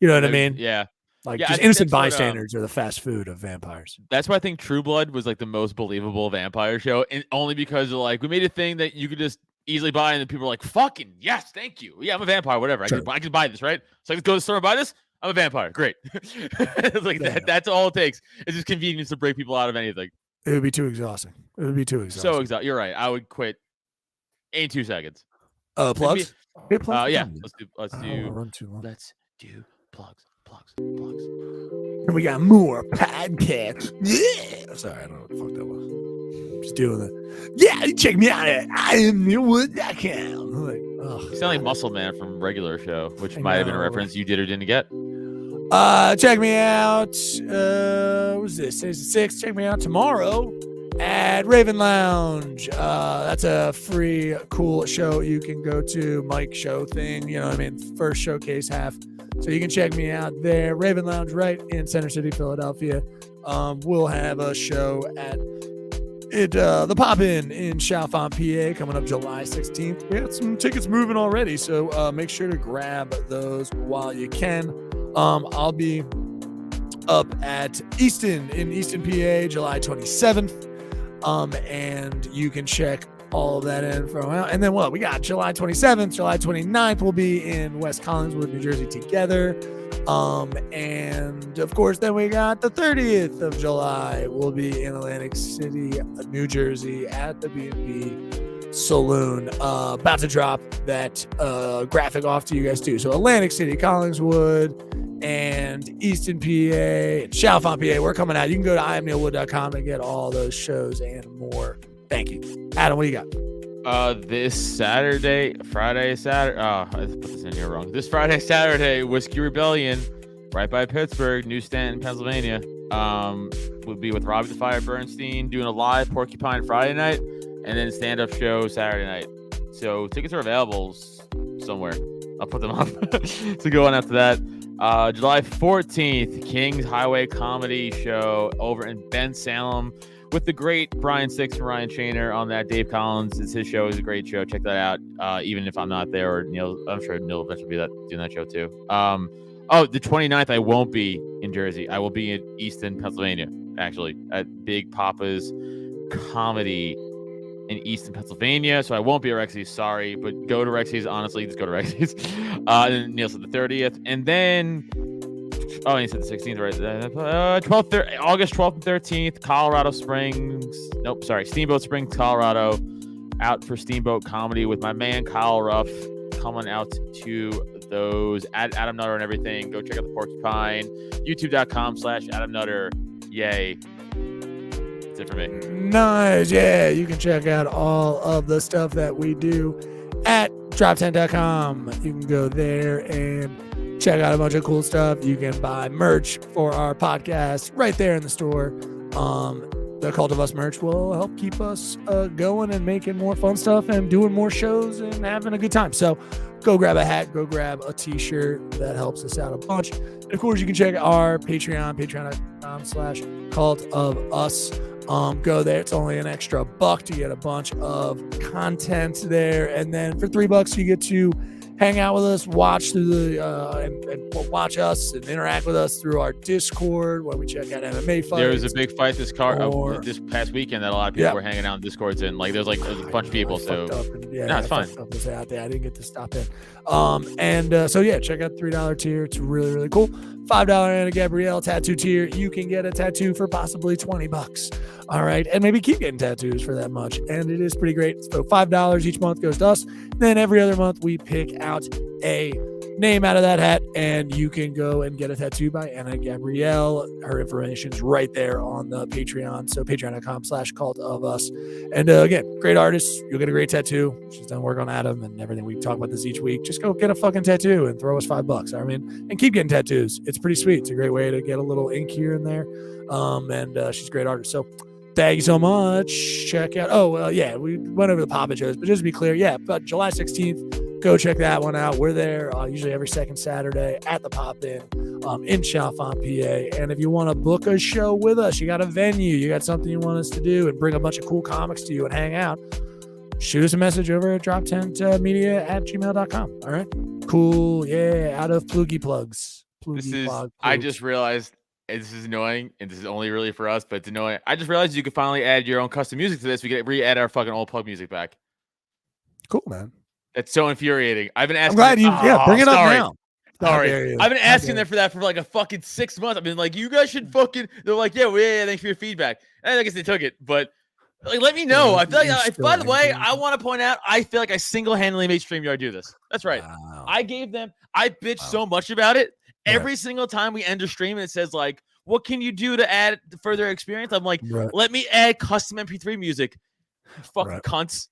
Speaker 2: You know what I mean?
Speaker 5: Yeah.
Speaker 2: Like
Speaker 5: Yeah, I
Speaker 2: just
Speaker 5: think
Speaker 2: innocent
Speaker 5: that's what,
Speaker 2: bystanders are the fast food of vampires.
Speaker 5: That's why I think True Blood was like the most believable vampire show, and only because of like we made a thing that you could just easily buy, and then people were like, "Fucking yes, thank you. Yeah, I'm a vampire. Whatever.
Speaker 2: Sure.
Speaker 5: I can buy this, right? So I can go to the store and buy this. I'm a vampire. Great. It's like
Speaker 2: Yeah.
Speaker 5: that's all it takes. It's just convenience to break people out of anything.
Speaker 2: It would be too exhausting. It would be too exhausting.
Speaker 5: So exhausting. You're right. I would quit in 2 seconds.
Speaker 2: Plugs? Hit plugs?
Speaker 5: Yeah.
Speaker 2: Come on.
Speaker 5: Let's
Speaker 2: I don't
Speaker 5: do.
Speaker 2: wanna run too long.
Speaker 5: Let's do plugs.
Speaker 2: And we got more podcasts. Yeah. Sorry, I don't know what the fuck that was. Just doing it. Yeah, check me out at IamNeilwood.com. Like,
Speaker 5: You sound like Muscle Man from regular show, which
Speaker 2: I
Speaker 5: might have been a
Speaker 2: know.
Speaker 5: reference you did or didn't get.
Speaker 2: check me out. What's this? Today's the 6th. Check me out tomorrow at Raven Lounge. That's a free, cool show you can go to. Mike show thing. You know what I mean? First showcase half. So you can check me out there. Raven Lounge right in Center City, Philadelphia. We'll have a show at the Pop-In in Chalfont, PA, coming up July 16th. We got some tickets moving already, so make sure to grab those while you can. I'll be up at Easton in Easton, PA, July 27th. And you can check all of that info out. And then what? We got July 27th, July 29th. We'll be in West Collingswood, New Jersey together. And of course, then we got the 30th of July. We'll be in Atlantic City, New Jersey at the B&B Saloon. About to drop that graphic off to you guys too. So Atlantic City, Collingswood, and Easton, PA, Chalfont, PA. We're coming out. You can go to IamNeilwood.com and get all those shows and more. Thank you. Adam, what do you got?
Speaker 5: This Saturday. Oh, I put this in here wrong. This Friday, Saturday, Whiskey Rebellion, right by Pittsburgh, New Stanton, Pennsylvania. We'll be with Robbie the Fire Bernstein doing a live Porcupine Friday night, and then stand-up show Saturday night. So tickets are available somewhere. I'll put them up. So go on after that. July 14th, King's Highway Comedy Show over in Ben Salem with the great Brian Six and Ryan Shaner on that. Dave Collins, it's his show. It's a great show. Check that out. Even if I'm not there, or Neil, I'm sure Neil will eventually be doing that show too. The 29th, I won't be in Jersey. I will be in Easton, Pennsylvania, actually, at Big Papa's Comedy in Easton, Pennsylvania. So I won't be at Rexy's, sorry, but go to Rexy's. Honestly, just go to Rexy's. And then Neil said the 30th, and then he said the 16th, right? August 12th and 13th, Colorado Springs. Nope, sorry, Steamboat Springs, Colorado. Out for Steamboat Comedy with my man Kyle Ruff, coming out to those at Adam Nutter and everything. Go check out the Porcupine. YouTube.com/Adam Nutter. Yay. That's it for me.
Speaker 2: Nice. Yeah, you can check out all of the stuff that we do at drop10.com. You can go there and check out a bunch of cool stuff. You can buy merch for our podcast right there in the store. The Cult of Us merch will help keep us going and making more fun stuff and doing more shows and having a good time. So go grab a hat, go grab a t-shirt. That helps us out a bunch. And of course, you can check our Patreon, patreon.com/Cult of Us. Go there. It's only an extra $1 to get a bunch of content there. And then for $3, you get to hang out with us, watch through the and watch us and interact with us through our Discord where we check out MMA fights.
Speaker 5: There was a big fight this past weekend that a lot of people were hanging out in Discords and there's a bunch of people. So no, it's fine.
Speaker 2: Out there. I didn't get to stop in. So check out the $3 tier. It's really, really cool. $5 Anna Gabrielle tattoo tier. You can get a tattoo for possibly $20. All right. And maybe keep getting tattoos for that much. And it is pretty great. So $5 each month goes to us. Then every other month we pick out a name out of that hat and you can go and get a tattoo by Anna Gabrielle. Her information's right there on the Patreon. So patreon.com/Cult of Us. And again, great artist. You'll get a great tattoo. She's done work on Adam and everything. We talk about this each week. Just go get a fucking tattoo and throw us $5. I mean, and keep getting tattoos. It's pretty sweet. It's a great way to get a little ink here and there. She's a great artist. So thank you so much. Check out. We went over the Papa shows, but just to be clear, but July 16th, go check that one out. We're there usually every second Saturday at the Pop-In in Chalfont, PA. And if you want to book a show with us, you got a venue, you got something you want us to do and bring a bunch of cool comics to you and hang out, shoot us a message over at droptentmedia@gmail.com. All right? Cool. Yeah. Out of Ploogie Plugs.
Speaker 5: I just realized, and this is annoying, and this is only really for us, but it's annoying. I just realized you could finally add your own custom music to this. We could re-add our fucking old plug music back.
Speaker 2: Cool, man.
Speaker 5: That's so infuriating. I've been asking.
Speaker 2: I'm glad you. Bring it up now.
Speaker 5: Sorry, I've been asking them for that for like a fucking 6 months. I've been like, you guys should fucking. They're like, yeah, thanks for your feedback. And I guess they took it, but let me know. I feel like. By the way, I want to point out, I feel like I single-handedly made StreamYard do this. That's right. Wow. I bitched so much about it. Every single time we end a stream and it says like, what can you do to add further experience? I'm like, let me add custom MP3 music. Fucking cunts.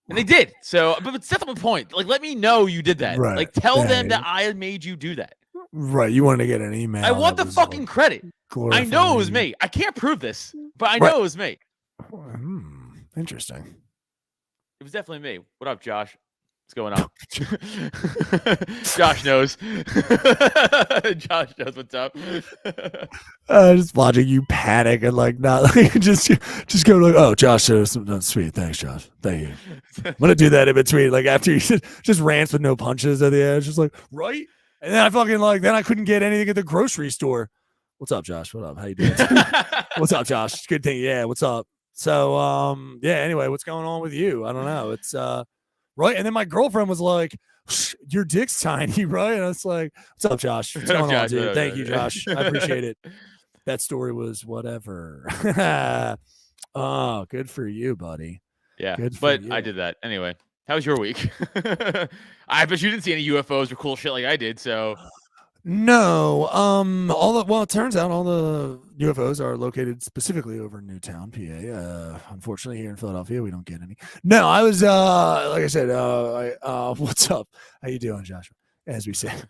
Speaker 5: And they did. So, but it's not the point. Like, let me know you did that. Right. Like, tell them that I made you do that.
Speaker 2: Right. You wanted to get an email.
Speaker 5: I want the fucking credit. I know it was me. I can't prove this, but I know it was me.
Speaker 2: Interesting.
Speaker 5: It was definitely me. What up, Josh? What's going on? Josh knows. Josh knows what's up.
Speaker 2: Just watching you panic and not just go like, oh, Josh said something sweet. Thanks, Josh. Thank you. I'm gonna do that in between, after you just rants with no punches at the end, just right. And then I fucking then I couldn't get anything at the grocery store. What's up, Josh? What up? How you doing? What's up, Josh? Good thing. Yeah. What's up? So anyway, what's going on with you? I don't know. It's right. And then my girlfriend was like, your dick's tiny, right? And I was like, what's up, Josh? What's going on, dude? Thank you, Josh. I appreciate it. That story was whatever. Oh, good for you, buddy.
Speaker 5: Yeah, but you. I did that. Anyway, how was your week? I bet you didn't see any UFOs or cool shit like I did, so...
Speaker 2: No. It turns out all the UFOs are located specifically over in Newtown, PA. Unfortunately, here in Philadelphia, we don't get any. No, I was like I said, what's up? How you doing, Joshua? As we said,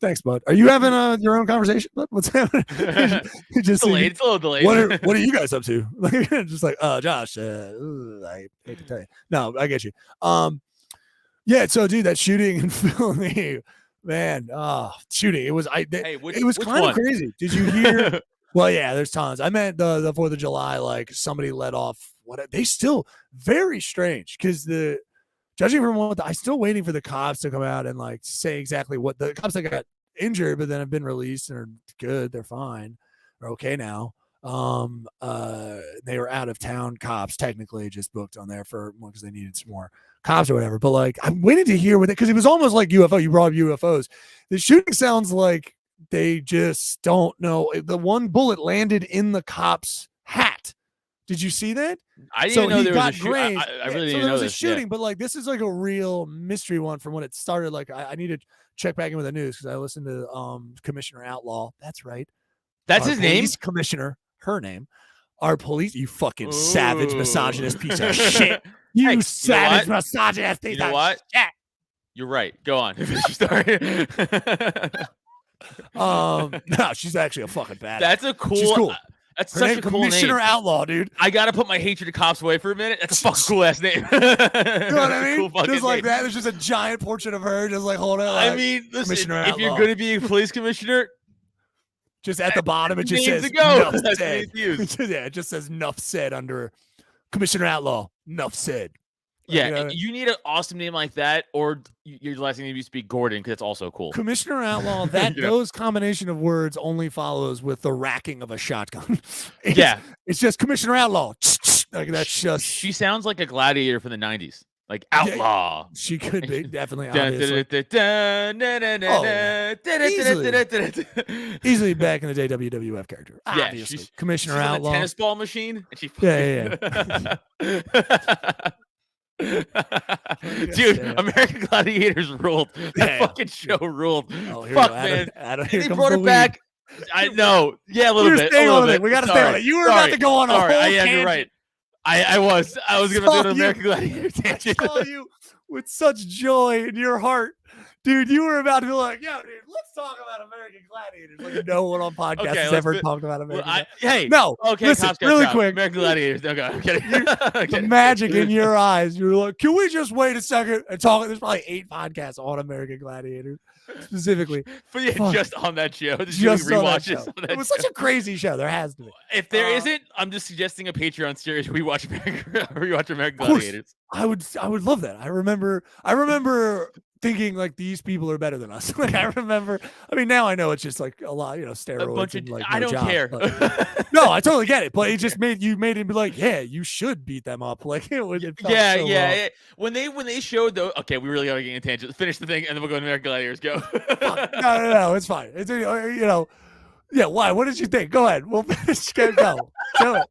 Speaker 2: thanks, bud. Are you having your own conversation, bud? What's happening?
Speaker 5: It's delayed. It's a little delayed.
Speaker 2: What are you guys up to? Just Josh. I hate to tell you. No, I get you. So dude, that shooting in Philly. Man, shooting. It was it was kind of crazy. Did you hear? Well, yeah, there's tons. I meant the 4th of July, somebody let off they still very strange because judging from I'm still waiting for the cops to come out and say exactly what the cops that got injured, but then have been released and are good. They're fine. They're okay now. They were out of town cops technically just booked on there because they needed some more cops or whatever, but I'm waiting to hear with it because it was almost like UFO. You brought up UFOs. The shooting sounds like they just don't know. The one bullet landed in the cop's hat. Did you see that?
Speaker 5: I didn't know there was a shooting. I really didn't know
Speaker 2: there was
Speaker 5: this.
Speaker 2: A shooting, but this is a real mystery one from when it started. I need to check back in with the news because I listened to Commissioner Outlaw. That's right.
Speaker 5: That's his name,
Speaker 2: Commissioner her name. Our police, you fucking savage misogynist piece of shit.
Speaker 5: Hey,
Speaker 2: You savage misogynist piece
Speaker 5: You know
Speaker 2: of
Speaker 5: what?
Speaker 2: shit.
Speaker 5: You're right. Go on. Sorry.
Speaker 2: No, she's actually a fucking badass.
Speaker 5: That's a cool.
Speaker 2: She's cool.
Speaker 5: That's
Speaker 2: Her
Speaker 5: such
Speaker 2: name,
Speaker 5: a cool
Speaker 2: Commissioner
Speaker 5: name.
Speaker 2: Outlaw, dude.
Speaker 5: I gotta put my hatred of cops away for a minute. That's a fucking cool ass name.
Speaker 2: You know what I mean?
Speaker 5: Cool fucking
Speaker 2: Just like
Speaker 5: name.
Speaker 2: that. There's just a giant portrait of her, just like holding it. Like,
Speaker 5: I mean, listen,
Speaker 2: Commissioner
Speaker 5: if you're
Speaker 2: Outlaw.
Speaker 5: going to be a police commissioner,
Speaker 2: just at the bottom, it just
Speaker 5: names
Speaker 2: says
Speaker 5: to go.
Speaker 2: "Nuff
Speaker 5: That's
Speaker 2: said."
Speaker 5: what it's used.
Speaker 2: Yeah, it just says "Nuff said" under Commissioner Outlaw. Nuff said. Like,
Speaker 5: Yeah,
Speaker 2: you know,
Speaker 5: you need an awesome name like that, or your last name needs to be Gordon because it's also cool.
Speaker 2: Commissioner Outlaw. That
Speaker 5: You know?
Speaker 2: those combination of words only follows with the racking of a shotgun.
Speaker 5: Yeah,
Speaker 2: it's just Commissioner Outlaw. Like that's just.
Speaker 5: she sounds like a gladiator from the '90s, like outlaw.
Speaker 2: She could be definitely
Speaker 5: Dun,
Speaker 2: obviously.
Speaker 5: dun, dun, dun, dun, dun,
Speaker 2: Oh,
Speaker 5: dun, dun,
Speaker 2: easily.
Speaker 5: dun, dun, dun, dun.
Speaker 2: Easily back in the day WWF character.
Speaker 5: Yeah,
Speaker 2: Obviously.
Speaker 5: she's
Speaker 2: Commissioner
Speaker 5: on the
Speaker 2: Outlaw.
Speaker 5: tennis ball machine, and she.
Speaker 2: Yeah.
Speaker 5: Dude,
Speaker 2: Damn.
Speaker 5: American Gladiators ruled. That
Speaker 2: Damn.
Speaker 5: fucking show ruled.
Speaker 2: Oh, here
Speaker 5: Fuck,
Speaker 2: we go.
Speaker 5: man.
Speaker 2: Here
Speaker 5: They
Speaker 2: comes
Speaker 5: brought
Speaker 2: the
Speaker 5: it
Speaker 2: weed.
Speaker 5: back. I know. Yeah, a little
Speaker 2: We're
Speaker 5: bit.
Speaker 2: staying
Speaker 5: a little
Speaker 2: on it.
Speaker 5: bit.
Speaker 2: We got to stay
Speaker 5: Sorry.
Speaker 2: on it. You were about
Speaker 5: Sorry.
Speaker 2: to go on a
Speaker 5: Sorry.
Speaker 2: whole
Speaker 5: I am.
Speaker 2: tangent.
Speaker 5: You're right. I was going to
Speaker 2: saw
Speaker 5: do an
Speaker 2: you.
Speaker 5: American Gladiator tangent.
Speaker 2: I saw you with such joy in your heart. Dude, you were about to be like, yo, dude, let's talk about American Gladiators. Like, no one on podcast
Speaker 5: Okay,
Speaker 2: has
Speaker 5: let's
Speaker 2: ever
Speaker 5: do-
Speaker 2: talked about
Speaker 5: Well,
Speaker 2: American
Speaker 5: hey.
Speaker 2: No,
Speaker 5: Okay.
Speaker 2: listen,
Speaker 5: Cops got
Speaker 2: really
Speaker 5: shot.
Speaker 2: quick.
Speaker 5: American Gladiators. Okay. I'm kidding.
Speaker 2: The magic in your eyes. You're like, can we just wait a second and talk? There's probably 8 podcasts on American Gladiators specifically.
Speaker 5: But yeah,
Speaker 2: Fuck.
Speaker 5: just on that show.
Speaker 2: Just on that
Speaker 5: rewatches.
Speaker 2: show.
Speaker 5: On that
Speaker 2: It was
Speaker 5: show.
Speaker 2: such a crazy show. There has to be.
Speaker 5: If there
Speaker 2: Uh,
Speaker 5: not I'm just suggesting a Patreon series. We watch American
Speaker 2: Of course.
Speaker 5: Gladiators.
Speaker 2: I would love that. I remember thinking like these people are better than us. Like I remember. I mean, now I know it's just like a lot, steroids.
Speaker 5: A bunch of.
Speaker 2: and, like,
Speaker 5: I
Speaker 2: no
Speaker 5: don't
Speaker 2: job,
Speaker 5: care.
Speaker 2: but- no, I totally get it. But it just made him be like, yeah, you should beat them up. Like it felt
Speaker 5: Yeah,
Speaker 2: so
Speaker 5: yeah,
Speaker 2: wrong.
Speaker 5: yeah. When they showed though, okay, we really gotta get in a tangent. Finish the thing, and then we'll go to American Gladiators. Go.
Speaker 2: No, it's fine. It's yeah. Why? What did you think? Go ahead. We'll finish. Go. Do it.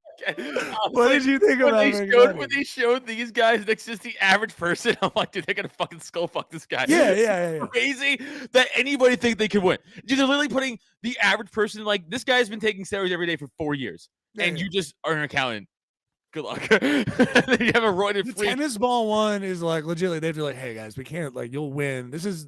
Speaker 2: What did you think
Speaker 5: when
Speaker 2: about
Speaker 5: they
Speaker 2: American
Speaker 5: showed when
Speaker 2: Gladiators?
Speaker 5: they showed these guys next to the average person? I'm like, dude, they're gonna fucking skull fuck this guy.
Speaker 2: Yeah.
Speaker 5: Crazy that anybody think they could win. Dude, they're literally putting the average person like this guy's been taking steroids every day for 4 years, and
Speaker 2: Yeah.
Speaker 5: you just are an accountant. Good luck. Then you have a roided
Speaker 2: The
Speaker 5: freak.
Speaker 2: tennis ball one is like legitimately they're like, hey guys, we can't you'll win. This is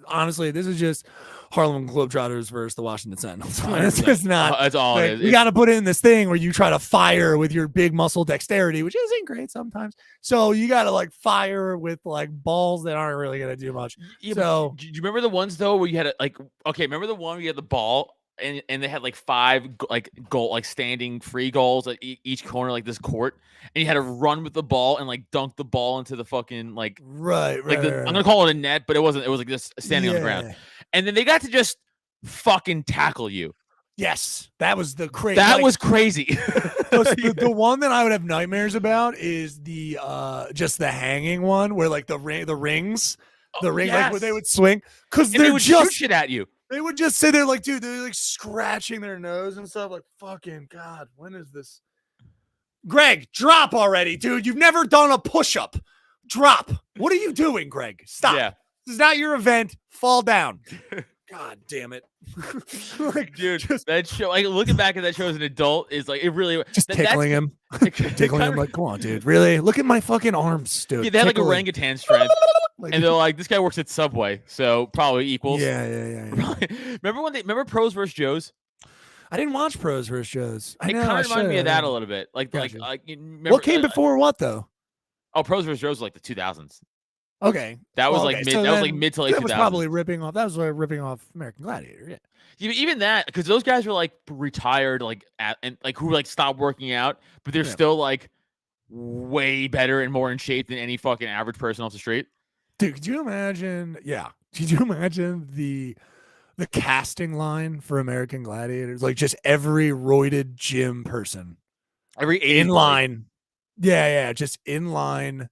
Speaker 2: just Harlem Globetrotters versus the Washington Sentinels. It's just not.
Speaker 5: That's all it is.
Speaker 2: You got to put in this thing where you try to fire with your big muscle dexterity, which isn't great sometimes. So you got to fire with balls that aren't really gonna do much.
Speaker 5: Yeah,
Speaker 2: So-
Speaker 5: do you remember the ones though where you had remember the one where you had the ball and they had 5 goal standing free goals at each corner this court, and you had to run with the ball and dunk the ball into the fucking
Speaker 2: Right.
Speaker 5: I'm gonna call it a net, but it wasn't. It was just standing on the ground, and then they got to just fucking tackle you.
Speaker 2: Yes, that was the crazy.
Speaker 5: That was crazy.
Speaker 2: the one that I would have nightmares about is the just the hanging one where the rings, where they would swing because
Speaker 5: And they
Speaker 2: they're
Speaker 5: would
Speaker 2: just
Speaker 5: shoot shit at you.
Speaker 2: they would just sit there dude, they're scratching their nose and stuff fucking God, when is this? Greg, drop already, dude. You've never done a push-up. Drop. What are you doing, Greg? Stop.
Speaker 5: Yeah.
Speaker 2: This is not your event. Fall down. God damn it.
Speaker 5: Dude, that show, looking back at that show as an adult is it really
Speaker 2: Just tickling him. Tickling him come on, dude. Really? Look at my fucking arms, dude.
Speaker 5: Yeah, they had
Speaker 2: Tickling.
Speaker 5: orangutan strength. And they're like, this guy works at Subway, so probably equals.
Speaker 2: Yeah.
Speaker 5: Remember Pros vs. Joes?
Speaker 2: I didn't watch Pros vs. Joes.
Speaker 5: It kind of reminded me of that a little bit.
Speaker 2: Gotcha.
Speaker 5: Remember,
Speaker 2: What came before what though?
Speaker 5: Oh, Pros vs. Joes was the 2000s.
Speaker 2: Okay.
Speaker 5: That was
Speaker 2: Well,
Speaker 5: mid.
Speaker 2: so
Speaker 5: that was
Speaker 2: then
Speaker 5: mid to late 2000s.
Speaker 2: That was probably ripping off. That was ripping off American Gladiator. Yeah.
Speaker 5: Even that, because those guys were retired, who stopped working out, but they're still way better and more in shape than any fucking average person off the street.
Speaker 2: Dude, could you imagine? Yeah. Could you imagine the casting line for American Gladiators? Just every roided gym person.
Speaker 5: Every
Speaker 2: In line. Yeah. Just in line.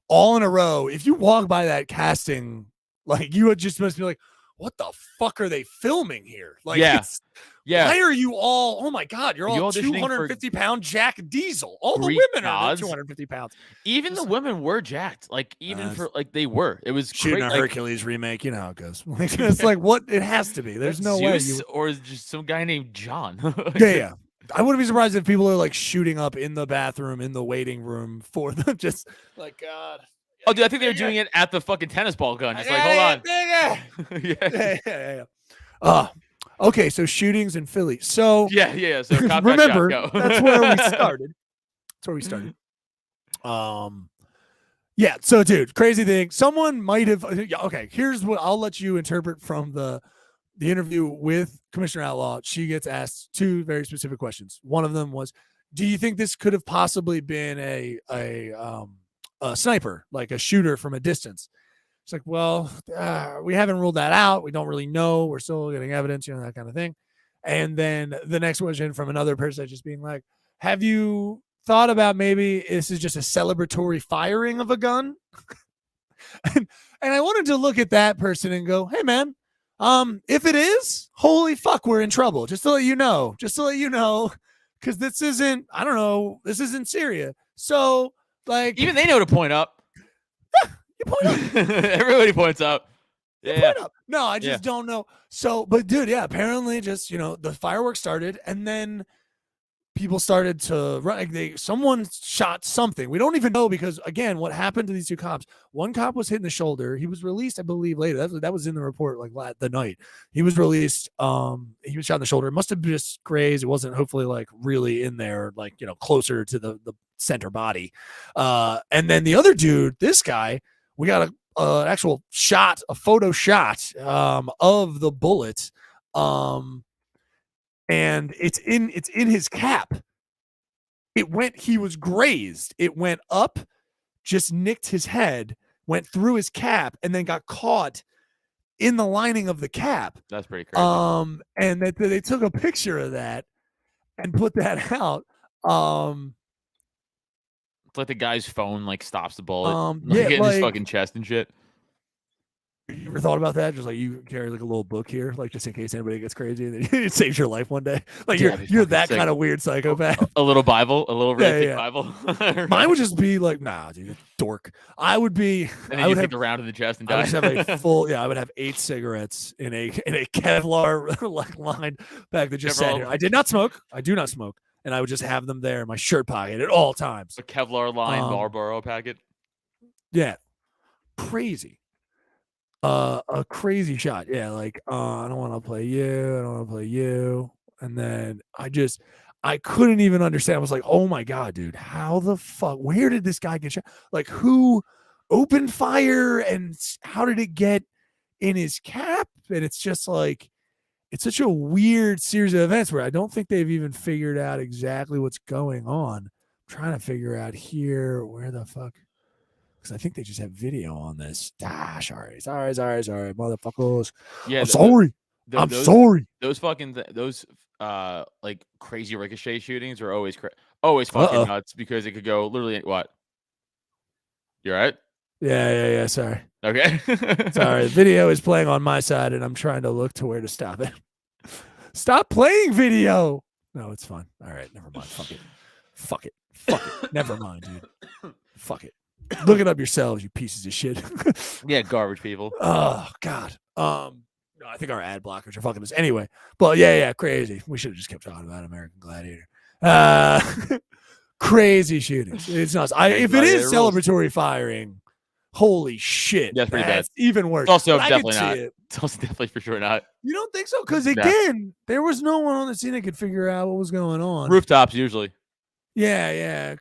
Speaker 2: All in a row. If you walk by that casting, you would just must be like, what the fuck are they filming here?
Speaker 5: Yeah.
Speaker 2: Why are you all? Oh my God, you're all
Speaker 5: auditioning for
Speaker 2: 250-pound Jack Diesel. All
Speaker 5: Greek
Speaker 2: the women are
Speaker 5: gods?
Speaker 2: 250 pounds.
Speaker 5: Even the women were jacked. They were. It was
Speaker 2: Shooting
Speaker 5: great,
Speaker 2: a Hercules remake. You know how it goes. It's what it has to be. There's no way.
Speaker 5: Zeus or just some guy named John.
Speaker 2: Yeah. I wouldn't be surprised if people are like shooting up in the bathroom, in the waiting room for them. Just like, God.
Speaker 5: Oh, dude, I think they were doing it at the fucking tennis ball gun. Just like, hold on.
Speaker 2: Yeah. Okay, so shootings in Philly. So
Speaker 5: Yeah. So cop got
Speaker 2: remember,
Speaker 5: shot, go.
Speaker 2: that's where we started. Yeah. So, dude, crazy thing. Someone might have. Okay, here's what I'll let you interpret from the interview with Commissioner Outlaw. She gets asked two very specific questions. One of them was, "Do you think this could have possibly been a sniper, like a shooter from a distance?" It's like, well, we haven't ruled that out. We don't really know. We're still getting evidence, that kind of thing. And then the next question from another person just being like, have you thought about maybe this is just a celebratory firing of a gun? and I wanted to look at that person and go, hey, man, if it is, holy fuck, we're in trouble. Just to let you know, because this isn't, I don't know, this isn't Syria. So, like,
Speaker 5: even they know to point up.
Speaker 2: You point up.
Speaker 5: Everybody points up. Yeah.
Speaker 2: Point up. No, I just don't know. So, but dude, yeah, apparently just, the fireworks started and then people started to run. Someone shot something. We don't even know because, again, what happened to these two cops? One cop was hit in the shoulder. He was released, I believe, later. That was in the report, like the night. He was released. He was shot in the shoulder. It must have just grazed. It wasn't hopefully like really in there, like, closer to the center body. And then the other dude, this guy, we got an actual shot, a photo shot of the bullet. And it's in his cap. He was grazed. It went up, just nicked his head, went through his cap, and then got caught in the lining of the cap.
Speaker 5: That's pretty crazy.
Speaker 2: And they took a picture of that and put that out.
Speaker 5: It's like the guy's phone like stops the bullet.
Speaker 2: Yeah,
Speaker 5: in his fucking chest and shit.
Speaker 2: You ever thought about that? Just like you carry like a little book here, like just in case anybody gets crazy, and then it saves your life one day. Like you're that kind of weird psychopath.
Speaker 5: A little Bible, a little really thick Bible.
Speaker 2: Mine would just be like, nah, dude, dork. I would be.
Speaker 5: And then you take a round in the chest and die.
Speaker 2: I would have a full. Yeah, I would have 8 cigarettes in a Kevlar like line back that just sat here. I did not smoke. I do not smoke, and I would just have them there in my shirt pocket at all times.
Speaker 5: A Kevlar line Marlboro packet.
Speaker 2: Yeah, crazy. A crazy shot. Yeah, like I don't want to play you. I don't want to play you. And then I couldn't even understand. I was like, oh my God, dude, how the fuck? Where did this guy get shot? Like, who opened fire and how did it get in his cap? And it's just like, it's such a weird series of events where I don't think they've even figured out exactly what's going on. I'm trying to figure out here where the fuck. I think they just have video on this. Sorry, motherfuckers.
Speaker 5: Yeah,
Speaker 2: I'm sorry. Sorry.
Speaker 5: Those fucking like crazy ricochet shootings are always fucking nuts because it could go literally what? You all right?
Speaker 2: Yeah. Sorry.
Speaker 5: Okay.
Speaker 2: Sorry. The video is playing on my side, and I'm trying to look to where to stop it. Stop playing video. No, it's fine. All right, never mind. Fuck it. Never mind, dude. Fuck it. Look it up yourselves, you pieces of shit.
Speaker 5: Yeah, garbage people.
Speaker 2: Oh God. No, I think our ad blockers are fucking us anyway. But yeah, crazy. We should have just kept talking about American Gladiator. Crazy shootings. It's nuts. If it is celebratory firing, holy shit.
Speaker 5: That's pretty bad.
Speaker 2: Even worse.
Speaker 5: It's also definitely not. It's also definitely for sure not.
Speaker 2: You don't think so? Because again, there was no one on the scene that could figure out what was going on.
Speaker 5: Rooftops usually.
Speaker 2: Yeah.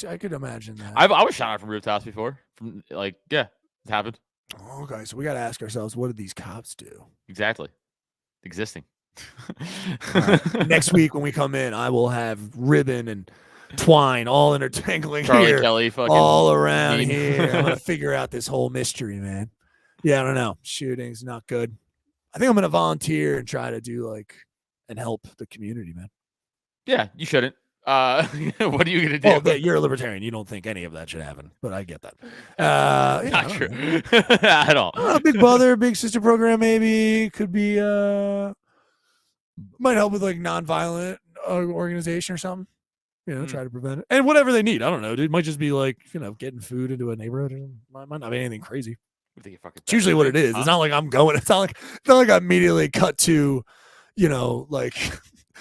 Speaker 2: I could imagine that.
Speaker 5: I was shot out from rooftops before. It happened.
Speaker 2: Okay, so we got to ask ourselves, what did these cops do?
Speaker 5: Exactly. Existing.
Speaker 2: Right. Next week when we come in, I will have ribbon and twine all intertangling
Speaker 5: Charlie
Speaker 2: here,
Speaker 5: Kelly fucking
Speaker 2: all around here. I'm gonna figure out this whole mystery, man. Yeah, I don't know. Shooting's not good. I think I'm gonna volunteer and try to do and help the community, man.
Speaker 5: Yeah, you shouldn't. What are you gonna do?
Speaker 2: Oh, you're a libertarian. You don't think any of that should happen, but I get that.
Speaker 5: Not true at all.
Speaker 2: Big brother, big sister program, maybe could be. Might help with nonviolent organization or something. Try to prevent it and whatever they need. I don't know, dude. It might just be getting food into a neighborhood. Might not be anything crazy. It's usually what it is. It's not like I'm going. It's not like I immediately cut to,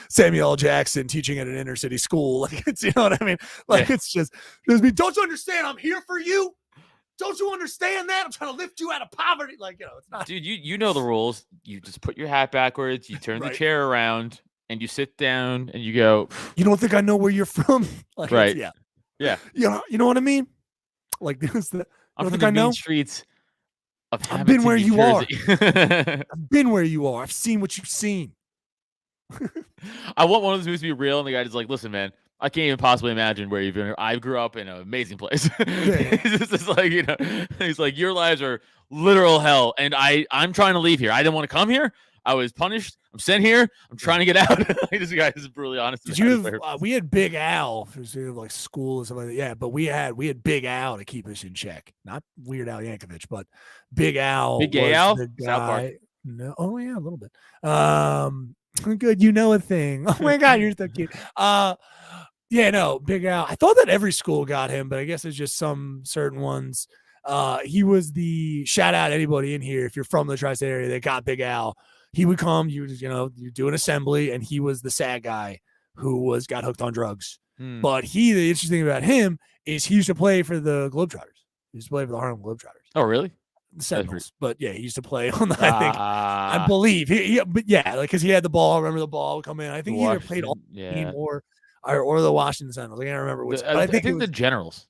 Speaker 2: Samuel L. Jackson teaching at an inner city school. Like, it's, you know what I mean? Like,
Speaker 5: Yeah.
Speaker 2: it's just, don't you understand? I'm here for you. Don't you understand that? I'm trying to lift you out of poverty. Like, you know, it's not.
Speaker 5: Dude, you know the rules. You just put your hat backwards, you turn the
Speaker 2: Right.
Speaker 5: chair around, and you sit down, and you go.
Speaker 2: You don't think I know where you're from? Like,
Speaker 5: Right.
Speaker 2: Yeah.
Speaker 5: Yeah.
Speaker 2: You know what I mean? Like, this.
Speaker 5: I'm
Speaker 2: don't
Speaker 5: from
Speaker 2: think
Speaker 5: the
Speaker 2: I know?
Speaker 5: mean streets of
Speaker 2: I've been
Speaker 5: Hamilton,
Speaker 2: where
Speaker 5: New
Speaker 2: you are.
Speaker 5: Jersey.
Speaker 2: I've been where you are. I've seen what you've seen.
Speaker 5: I want one of those movies to be real, and the guy's just like, "Listen, man, I can't even possibly imagine where you've been. I grew up in an amazing place." It's just like, you know, he's like, "Your lives are literal hell, and I'm trying to leave here. I didn't want to come here. I was punished. I'm sent here. I'm trying to get out." Like, this guy is brutally honest.
Speaker 2: Did you have, we had Big Al for like school or something like that. Yeah, but we had Big Al to keep us in check. Not Weird Al Yankovic, but Big Al.
Speaker 5: Big Gay
Speaker 2: was
Speaker 5: Al?
Speaker 2: the
Speaker 5: South Park.
Speaker 2: guy. No, oh yeah, a little bit. Good, you know a thing. Oh my god, you're so cute. Yeah, no, Big Al. I thought that every school got him, but I guess it's just some certain ones. He was the shout out anybody in here if you're from the tri-state area that got Big Al. He would come, you do an assembly, and he was the sad guy who got hooked on drugs. But the interesting thing about him is he used to play for the Globetrotters. He used to play for the Harlem Globetrotters.
Speaker 5: Oh, really?
Speaker 2: The Sentinels. But yeah, he used to play on the, I believe. But yeah, like, because he had the ball. I remember the ball would come in. I think he either played all team or the Washington Sentinels. I can't remember which. But I think
Speaker 5: the Generals.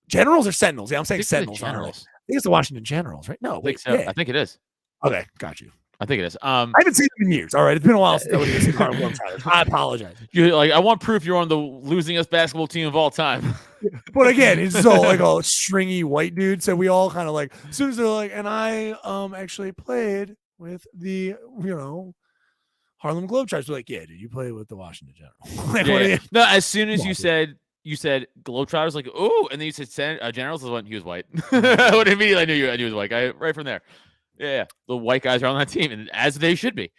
Speaker 2: Generals or Sentinels? Yeah, I'm saying Sentinels.
Speaker 5: Generals.
Speaker 2: I think it's the Washington Generals, right? No, wait.
Speaker 5: I think it is.
Speaker 2: Okay, got you.
Speaker 5: I think it is.
Speaker 2: I haven't seen them in years. All right, it's been a while since I was Harlem Globetrotters. I apologize.
Speaker 5: I want proof you're on the losingest basketball team of all time.
Speaker 2: But again, it's so like a stringy white dude. So we all kind of like, as soon as they're like, and I actually played with the Harlem Globetrotters. We're like, yeah, dude, you played with the Washington Generals. Like,
Speaker 5: yeah. No, as soon as you said Globetrotters, like, oh, and then you said Generals, is when he was white. I would immediately knew he was a white guy right from there. Yeah, the white guys are on that team, and as they should be.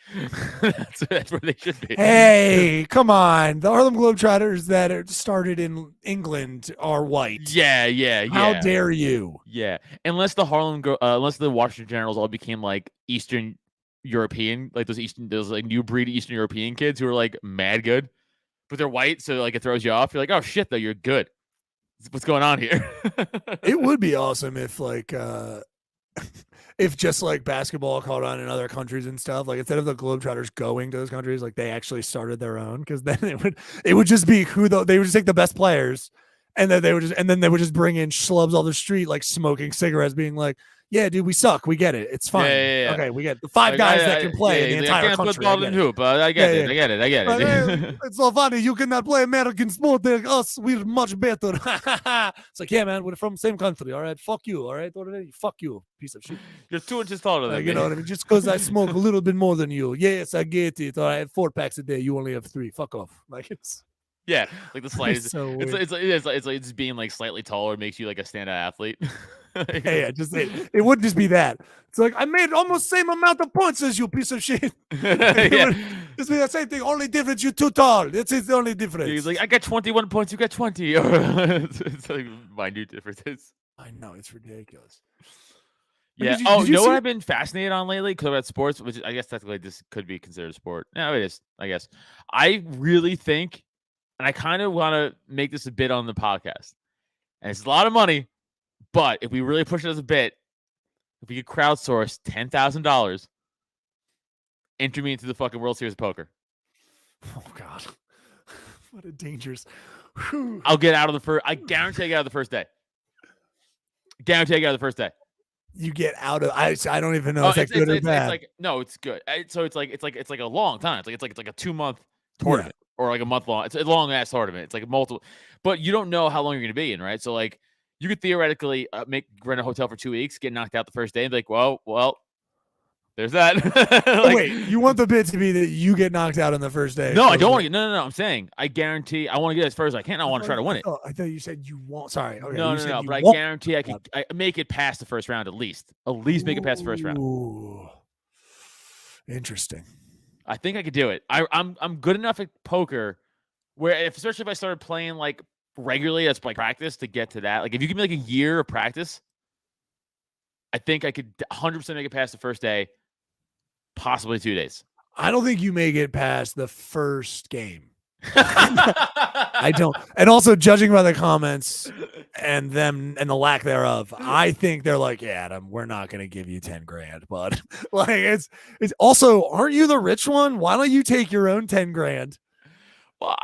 Speaker 5: that's where they should be.
Speaker 2: Hey, come on! The Harlem Globetrotters that started in England are white.
Speaker 5: Yeah.
Speaker 2: How dare you?
Speaker 5: Yeah, unless the Washington Generals all became like Eastern European, like those like new breed Eastern European kids who are like mad good, but they're white, so like it throws you off. You're like, oh shit, though, you're good. What's going on here?
Speaker 2: It would be awesome if like. If just like basketball caught on in other countries and stuff, like instead of the Globetrotters going to those countries, like they actually started their own, because then it would just be they would just take the best players, and then they would just bring in schlubs off the street like smoking cigarettes, being like, "Yeah, dude, we suck. We get it. It's fine.
Speaker 5: Yeah.
Speaker 2: Okay, we get the five guys that can play in the entire country.
Speaker 5: I get it.
Speaker 2: It's so funny. You cannot play American sport. Us, we're much better." It's like, yeah, man, we're from the same country. All right, fuck you. All right, fuck you, piece of shit.
Speaker 5: You're 2 inches taller than me.
Speaker 2: You know what I mean? Just because I smoke a little bit more than you. Yes, I get it. All right, 4 packs a day. You only have 3. Fuck off. Like, it's.
Speaker 5: Yeah, like the slightest.
Speaker 2: So
Speaker 5: it's being like slightly taller makes you like a standout athlete.
Speaker 2: Yeah, just it would just be that. It's like, I made almost same amount of points as you, piece of shit.
Speaker 5: Yeah.
Speaker 2: It's the same thing. Only difference, you're too tall. That's the only difference.
Speaker 5: He's like, I got 21 points, you got 20. It's like minute differences.
Speaker 2: I know, it's ridiculous.
Speaker 5: Yeah. Did you know what I've been fascinated on lately? Because about sports, which I guess technically this could be considered a sport. No, it is, I guess. I really think, and I kind of want to make this a bit on the podcast, and it's a lot of money, but if we really push it as a bit, if we could crowdsource $10,000, enter me into the fucking World Series of Poker.
Speaker 2: Oh God, what a dangerous.
Speaker 5: I'll get out of the first. I guarantee I get out of the first day. Guarantee I get out of the first day.
Speaker 2: You get out of. I don't even know if that's good or bad.
Speaker 5: It's like, no, it's good. So it's like a long time. It's like a 2-month tournament. Yeah. Or like a month long. It's a long ass tournament. It's like multiple, but you don't know how long you're going to be in, right? So like you could theoretically rent a hotel for 2 weeks, get knocked out the first day, and be like, well, there's that.
Speaker 2: Like, wait, you want the bid to be that you get knocked out on the first day?
Speaker 5: No, I don't want to. No. I'm saying I guarantee I want to get as far as I can. I want to try to win it.
Speaker 2: I thought you said you won't. Sorry. Okay,
Speaker 5: No. But I guarantee I make it past the first round at least. At least make it past the first round.
Speaker 2: Ooh, interesting.
Speaker 5: I think I could do it. I'm good enough at poker where especially if I started playing like regularly, that's like practice to get to that. Like if you give me like a year of practice, I think I could 100% make it past the first day, possibly 2 days.
Speaker 2: I don't think you make it past the first game. I don't. And also, judging by the comments and them and the lack thereof, I think they're like, yeah, Adam, we're not going to give you 10 grand, bud. Like it's also, aren't you the rich one? Why don't you take your own 10 grand?
Speaker 5: Well,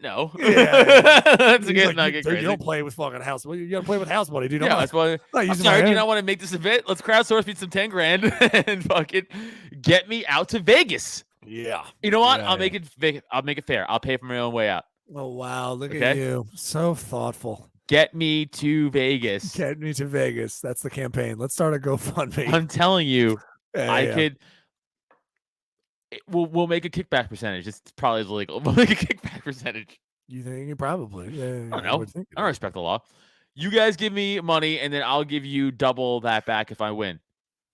Speaker 5: no.
Speaker 2: Yeah.
Speaker 5: That's a
Speaker 2: He's
Speaker 5: good
Speaker 2: like,
Speaker 5: not
Speaker 2: you,
Speaker 5: get
Speaker 2: dude,
Speaker 5: crazy.
Speaker 2: you don't play with fucking house. Well, you got to play with house money, dude.
Speaker 5: Yeah, that's why. I'm
Speaker 2: using
Speaker 5: sorry,
Speaker 2: my
Speaker 5: do you
Speaker 2: own.
Speaker 5: not want to make this a bit? Let's crowdsource me some 10 grand and fucking get me out to Vegas.
Speaker 2: Yeah.
Speaker 5: You know what?
Speaker 2: Yeah,
Speaker 5: I'll make it fair. I'll pay for my own way out.
Speaker 2: Oh wow, look at
Speaker 5: Okay?
Speaker 2: you. So thoughtful.
Speaker 5: Get me to Vegas.
Speaker 2: Get me to Vegas. That's the campaign. Let's start a GoFundMe.
Speaker 5: I'm telling you,
Speaker 2: Yeah.
Speaker 5: could. We'll make a kickback percentage. It's probably illegal. We'll make a kickback percentage.
Speaker 2: You think probably? Yeah,
Speaker 5: I don't know. I don't respect the law. You guys give me money, and then I'll give you double that back if I win.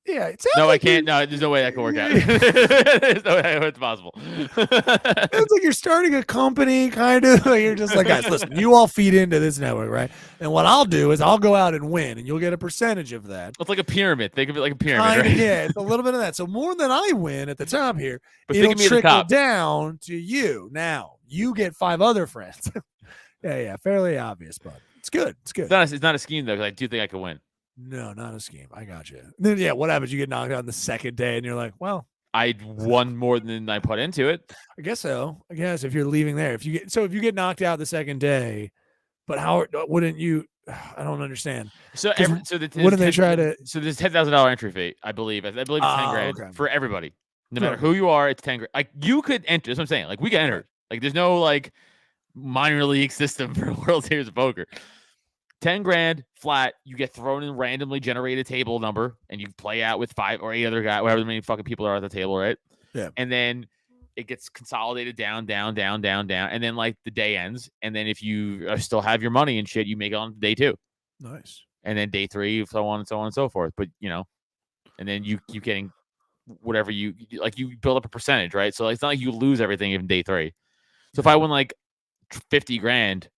Speaker 2: Yeah.
Speaker 5: No, I can't. No, there's no way that can work out. There's no way it's possible.
Speaker 2: It's like you're starting a company, kind of. Like you're just like, guys, listen, you all feed into this network, right? And what I'll do is I'll go out and win, and you'll get a percentage of that.
Speaker 5: It's like a pyramid. Think of it like a pyramid, right?
Speaker 2: Yeah, it's a little bit of that. So more than I win at the top here,
Speaker 5: But
Speaker 2: it'll
Speaker 5: think of me at the
Speaker 2: trickle
Speaker 5: top.
Speaker 2: down to you. Now you get 5 other friends. Yeah, fairly obvious, but it's good. It's good.
Speaker 5: It's not a scheme though, because I do think I could win.
Speaker 2: No, not a scheme. I got you. Then yeah, what happens? You get knocked out on the second day, and you're like, well,
Speaker 5: I won more than I put into it.
Speaker 2: I guess so. I guess if you're leaving there, if you get knocked out the second day, but how wouldn't you? I don't understand.
Speaker 5: So
Speaker 2: wouldn't they try to?
Speaker 5: So there's $10,000 entry fee, I believe. I believe it's 10 grand for everybody. No matter who you are, it's 10 grand. Like you could enter. That's what I'm saying. Like we can enter. Like there's no like minor league system for World Series of Poker. 10 grand flat, you get thrown in randomly generated table number, and you play out with 5 or 8 other guys, whatever many fucking people are at the table, right?
Speaker 2: Yeah.
Speaker 5: And then it gets consolidated down, and then like the day ends, and then if you still have your money and shit, you make it on day 2.
Speaker 2: Nice.
Speaker 5: And then day 3, so on and so forth. But and then you keep getting whatever you like. You build up a percentage, right? So it's not like you lose everything in day 3. So if I win like 50 grand.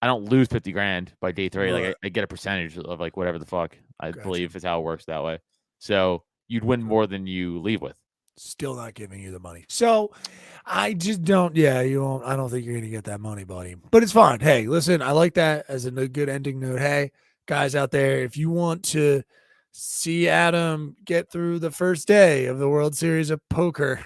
Speaker 5: I don't lose 50 grand by day 3.
Speaker 2: Right.
Speaker 5: Like I get a percentage of like whatever the fuck. I
Speaker 2: Gotcha.
Speaker 5: believe is how it works that way. So you'd win more than you leave with.
Speaker 2: Still not giving you the money. So I just don't. Yeah, you won't. I don't think you're gonna get that money, buddy. But it's fine. Hey, listen, I like that as a good ending note. Hey, guys out there, if you want to see Adam get through the first day of the World Series of Poker.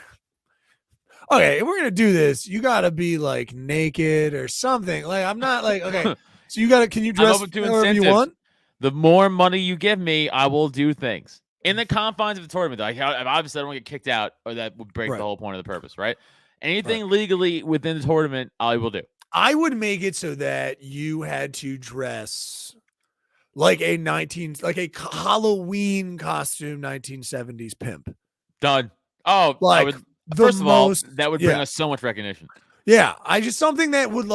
Speaker 2: Okay, if we're gonna do this, you gotta be like naked or something. Like I'm not like okay. So you gotta. Can you dress whatever you want?
Speaker 5: The more money you give me, I will do things in the confines of the tournament. Like obviously, I don't get kicked out, or that would break the whole point of the purpose, right? Anything legally within the tournament, I will do.
Speaker 2: I would make it so that you had to dress like a Halloween costume, 1970s pimp.
Speaker 5: Done. Oh,
Speaker 2: like.
Speaker 5: First of all, that would bring us so much recognition.
Speaker 2: Yeah, I just something that would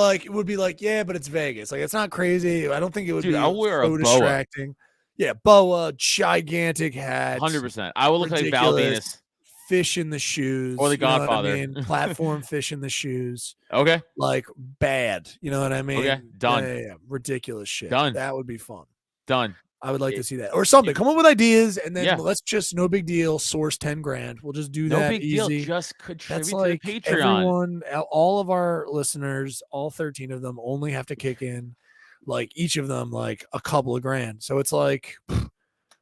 Speaker 2: be like, yeah, but it's Vegas. Like it's not crazy. I don't think it would be
Speaker 5: I'll wear
Speaker 2: so
Speaker 5: a
Speaker 2: distracting. Yeah, boa, gigantic hat.
Speaker 5: 100%. I will look like Val Venus.
Speaker 2: Fish in the shoes.
Speaker 5: Or the Godfather.
Speaker 2: You know platform fish in the shoes.
Speaker 5: Okay.
Speaker 2: Like bad. You know what I mean?
Speaker 5: Okay. Done.
Speaker 2: Yeah. Ridiculous shit.
Speaker 5: Done.
Speaker 2: That would be fun.
Speaker 5: Done.
Speaker 2: I would like to see that or something. Come up with ideas, and then let's just no big deal. Source 10 grand. We'll just do that.
Speaker 5: No big
Speaker 2: easy.
Speaker 5: deal. Just contribute
Speaker 2: That's like
Speaker 5: to the Patreon.
Speaker 2: Everyone, all of our listeners, all 13 of them, only have to kick in, like each of them, like a couple of grand. So it's like,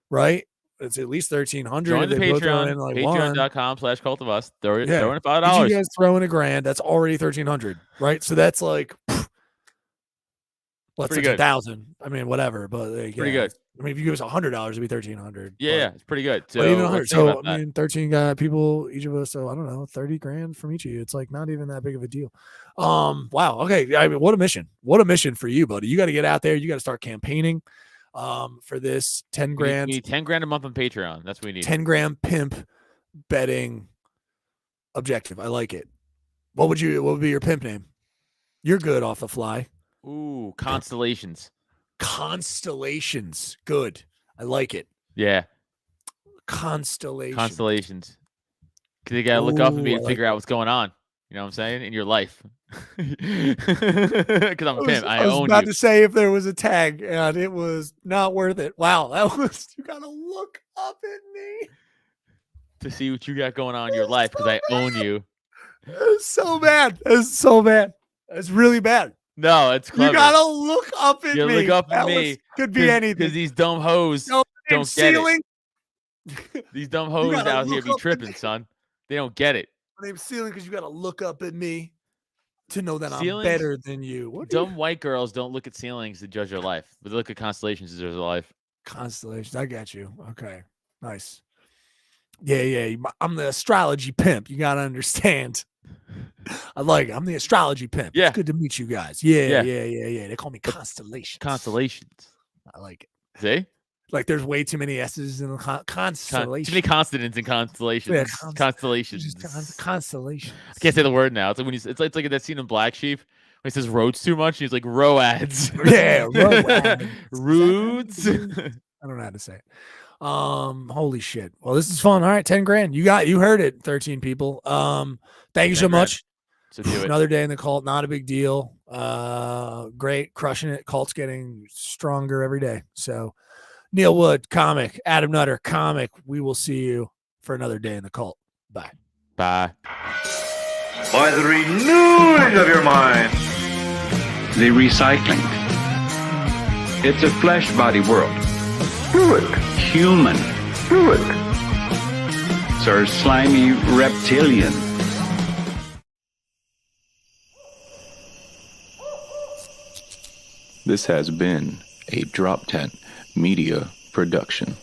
Speaker 2: right? It's at least 1,300.
Speaker 5: Join the Patreon.
Speaker 2: Like
Speaker 5: Patreon.com/cult of us. Throw in $5.
Speaker 2: You guys throw in a grand. That's already 1,300, right? So that's like. Well, it's like 1,000. I mean, whatever, but
Speaker 5: pretty good.
Speaker 2: I mean, if you give us $100, it'd be 1,300.
Speaker 5: Yeah, it's pretty good. So
Speaker 2: even 100. So I mean, 13 people, each of us. So I don't know, 30 grand from each of you. It's like not even that big of a deal. Wow. Okay. I mean, what a mission! What a mission for you, buddy. You got to get out there. You got to start campaigning. For this 10 grand.
Speaker 5: We need 10 grand a month on Patreon. That's what we need.
Speaker 2: 10 grand pimp betting objective. I like it. What would be your pimp name? You're good off the fly.
Speaker 5: Ooh, Constellationz.
Speaker 2: Constellationz. Good. I like it.
Speaker 5: Yeah.
Speaker 2: Constellationz.
Speaker 5: Because you got to look up at me and figure out what's going on. You know what I'm saying? In your life. Because I'm a pimp. I was
Speaker 2: about to say if there was a tag and it was not worth it. Wow. That was, you got to look up at me.
Speaker 5: to see what you got going on in your life because I own you.
Speaker 2: It's so bad. It's so bad. It's really bad.
Speaker 5: No, it's clever.
Speaker 2: You gotta look up at
Speaker 5: You
Speaker 2: me.
Speaker 5: look up at
Speaker 2: That
Speaker 5: me.
Speaker 2: could be anything.
Speaker 5: Because these dumb hoes
Speaker 2: No,
Speaker 5: don't get
Speaker 2: ceiling.
Speaker 5: it. These dumb hoes
Speaker 2: gotta
Speaker 5: out here
Speaker 2: look
Speaker 5: be
Speaker 2: up at
Speaker 5: tripping,
Speaker 2: me.
Speaker 5: son. They don't get it.
Speaker 2: My name's Ceiling because you gotta look up at me to know that
Speaker 5: Ceilings?
Speaker 2: I'm better than you. What do you-
Speaker 5: Dumb white girls don't look at ceilings to judge their life, but they look at constellations to judge their life.
Speaker 2: Constellations. I got you. Okay. Nice. Yeah. I'm the astrology pimp. You gotta understand. I like it. I'm the astrology pimp.
Speaker 5: Yeah.
Speaker 2: It's good to meet you guys. Yeah.
Speaker 5: Yeah.
Speaker 2: They call me Constellations.
Speaker 5: Constellations.
Speaker 2: I like it.
Speaker 5: See?
Speaker 2: Like there's way too many S's in the constellation.
Speaker 5: Too many consonants in constellations.
Speaker 2: Yeah,
Speaker 5: Constellations.
Speaker 2: Constellation.
Speaker 5: I can't say the word now. It's like when it's like that scene in Black Sheep when he says roads too much. He's like roads.
Speaker 2: Yeah, roads.
Speaker 5: Roots.
Speaker 2: I don't know how to say it. Holy shit. Well, this is fun. All right, 10 grand. You heard it, 13 people. Thank you so
Speaker 5: 10 grand.
Speaker 2: much.
Speaker 5: So do it.
Speaker 2: Another day in the cult, not a big deal. Great, crushing it. Cult's getting stronger every day. So Neil Wood, comic. Adam Nutter, comic. We will see you for another day in the cult. Bye.
Speaker 5: Bye.
Speaker 3: By the renewing of your mind.
Speaker 4: The recycling. It's a flesh body world.
Speaker 3: Do it.
Speaker 4: Human.
Speaker 3: Do it.
Speaker 4: Sir slimy reptilian.
Speaker 1: This has been a Drop Tent Media Production.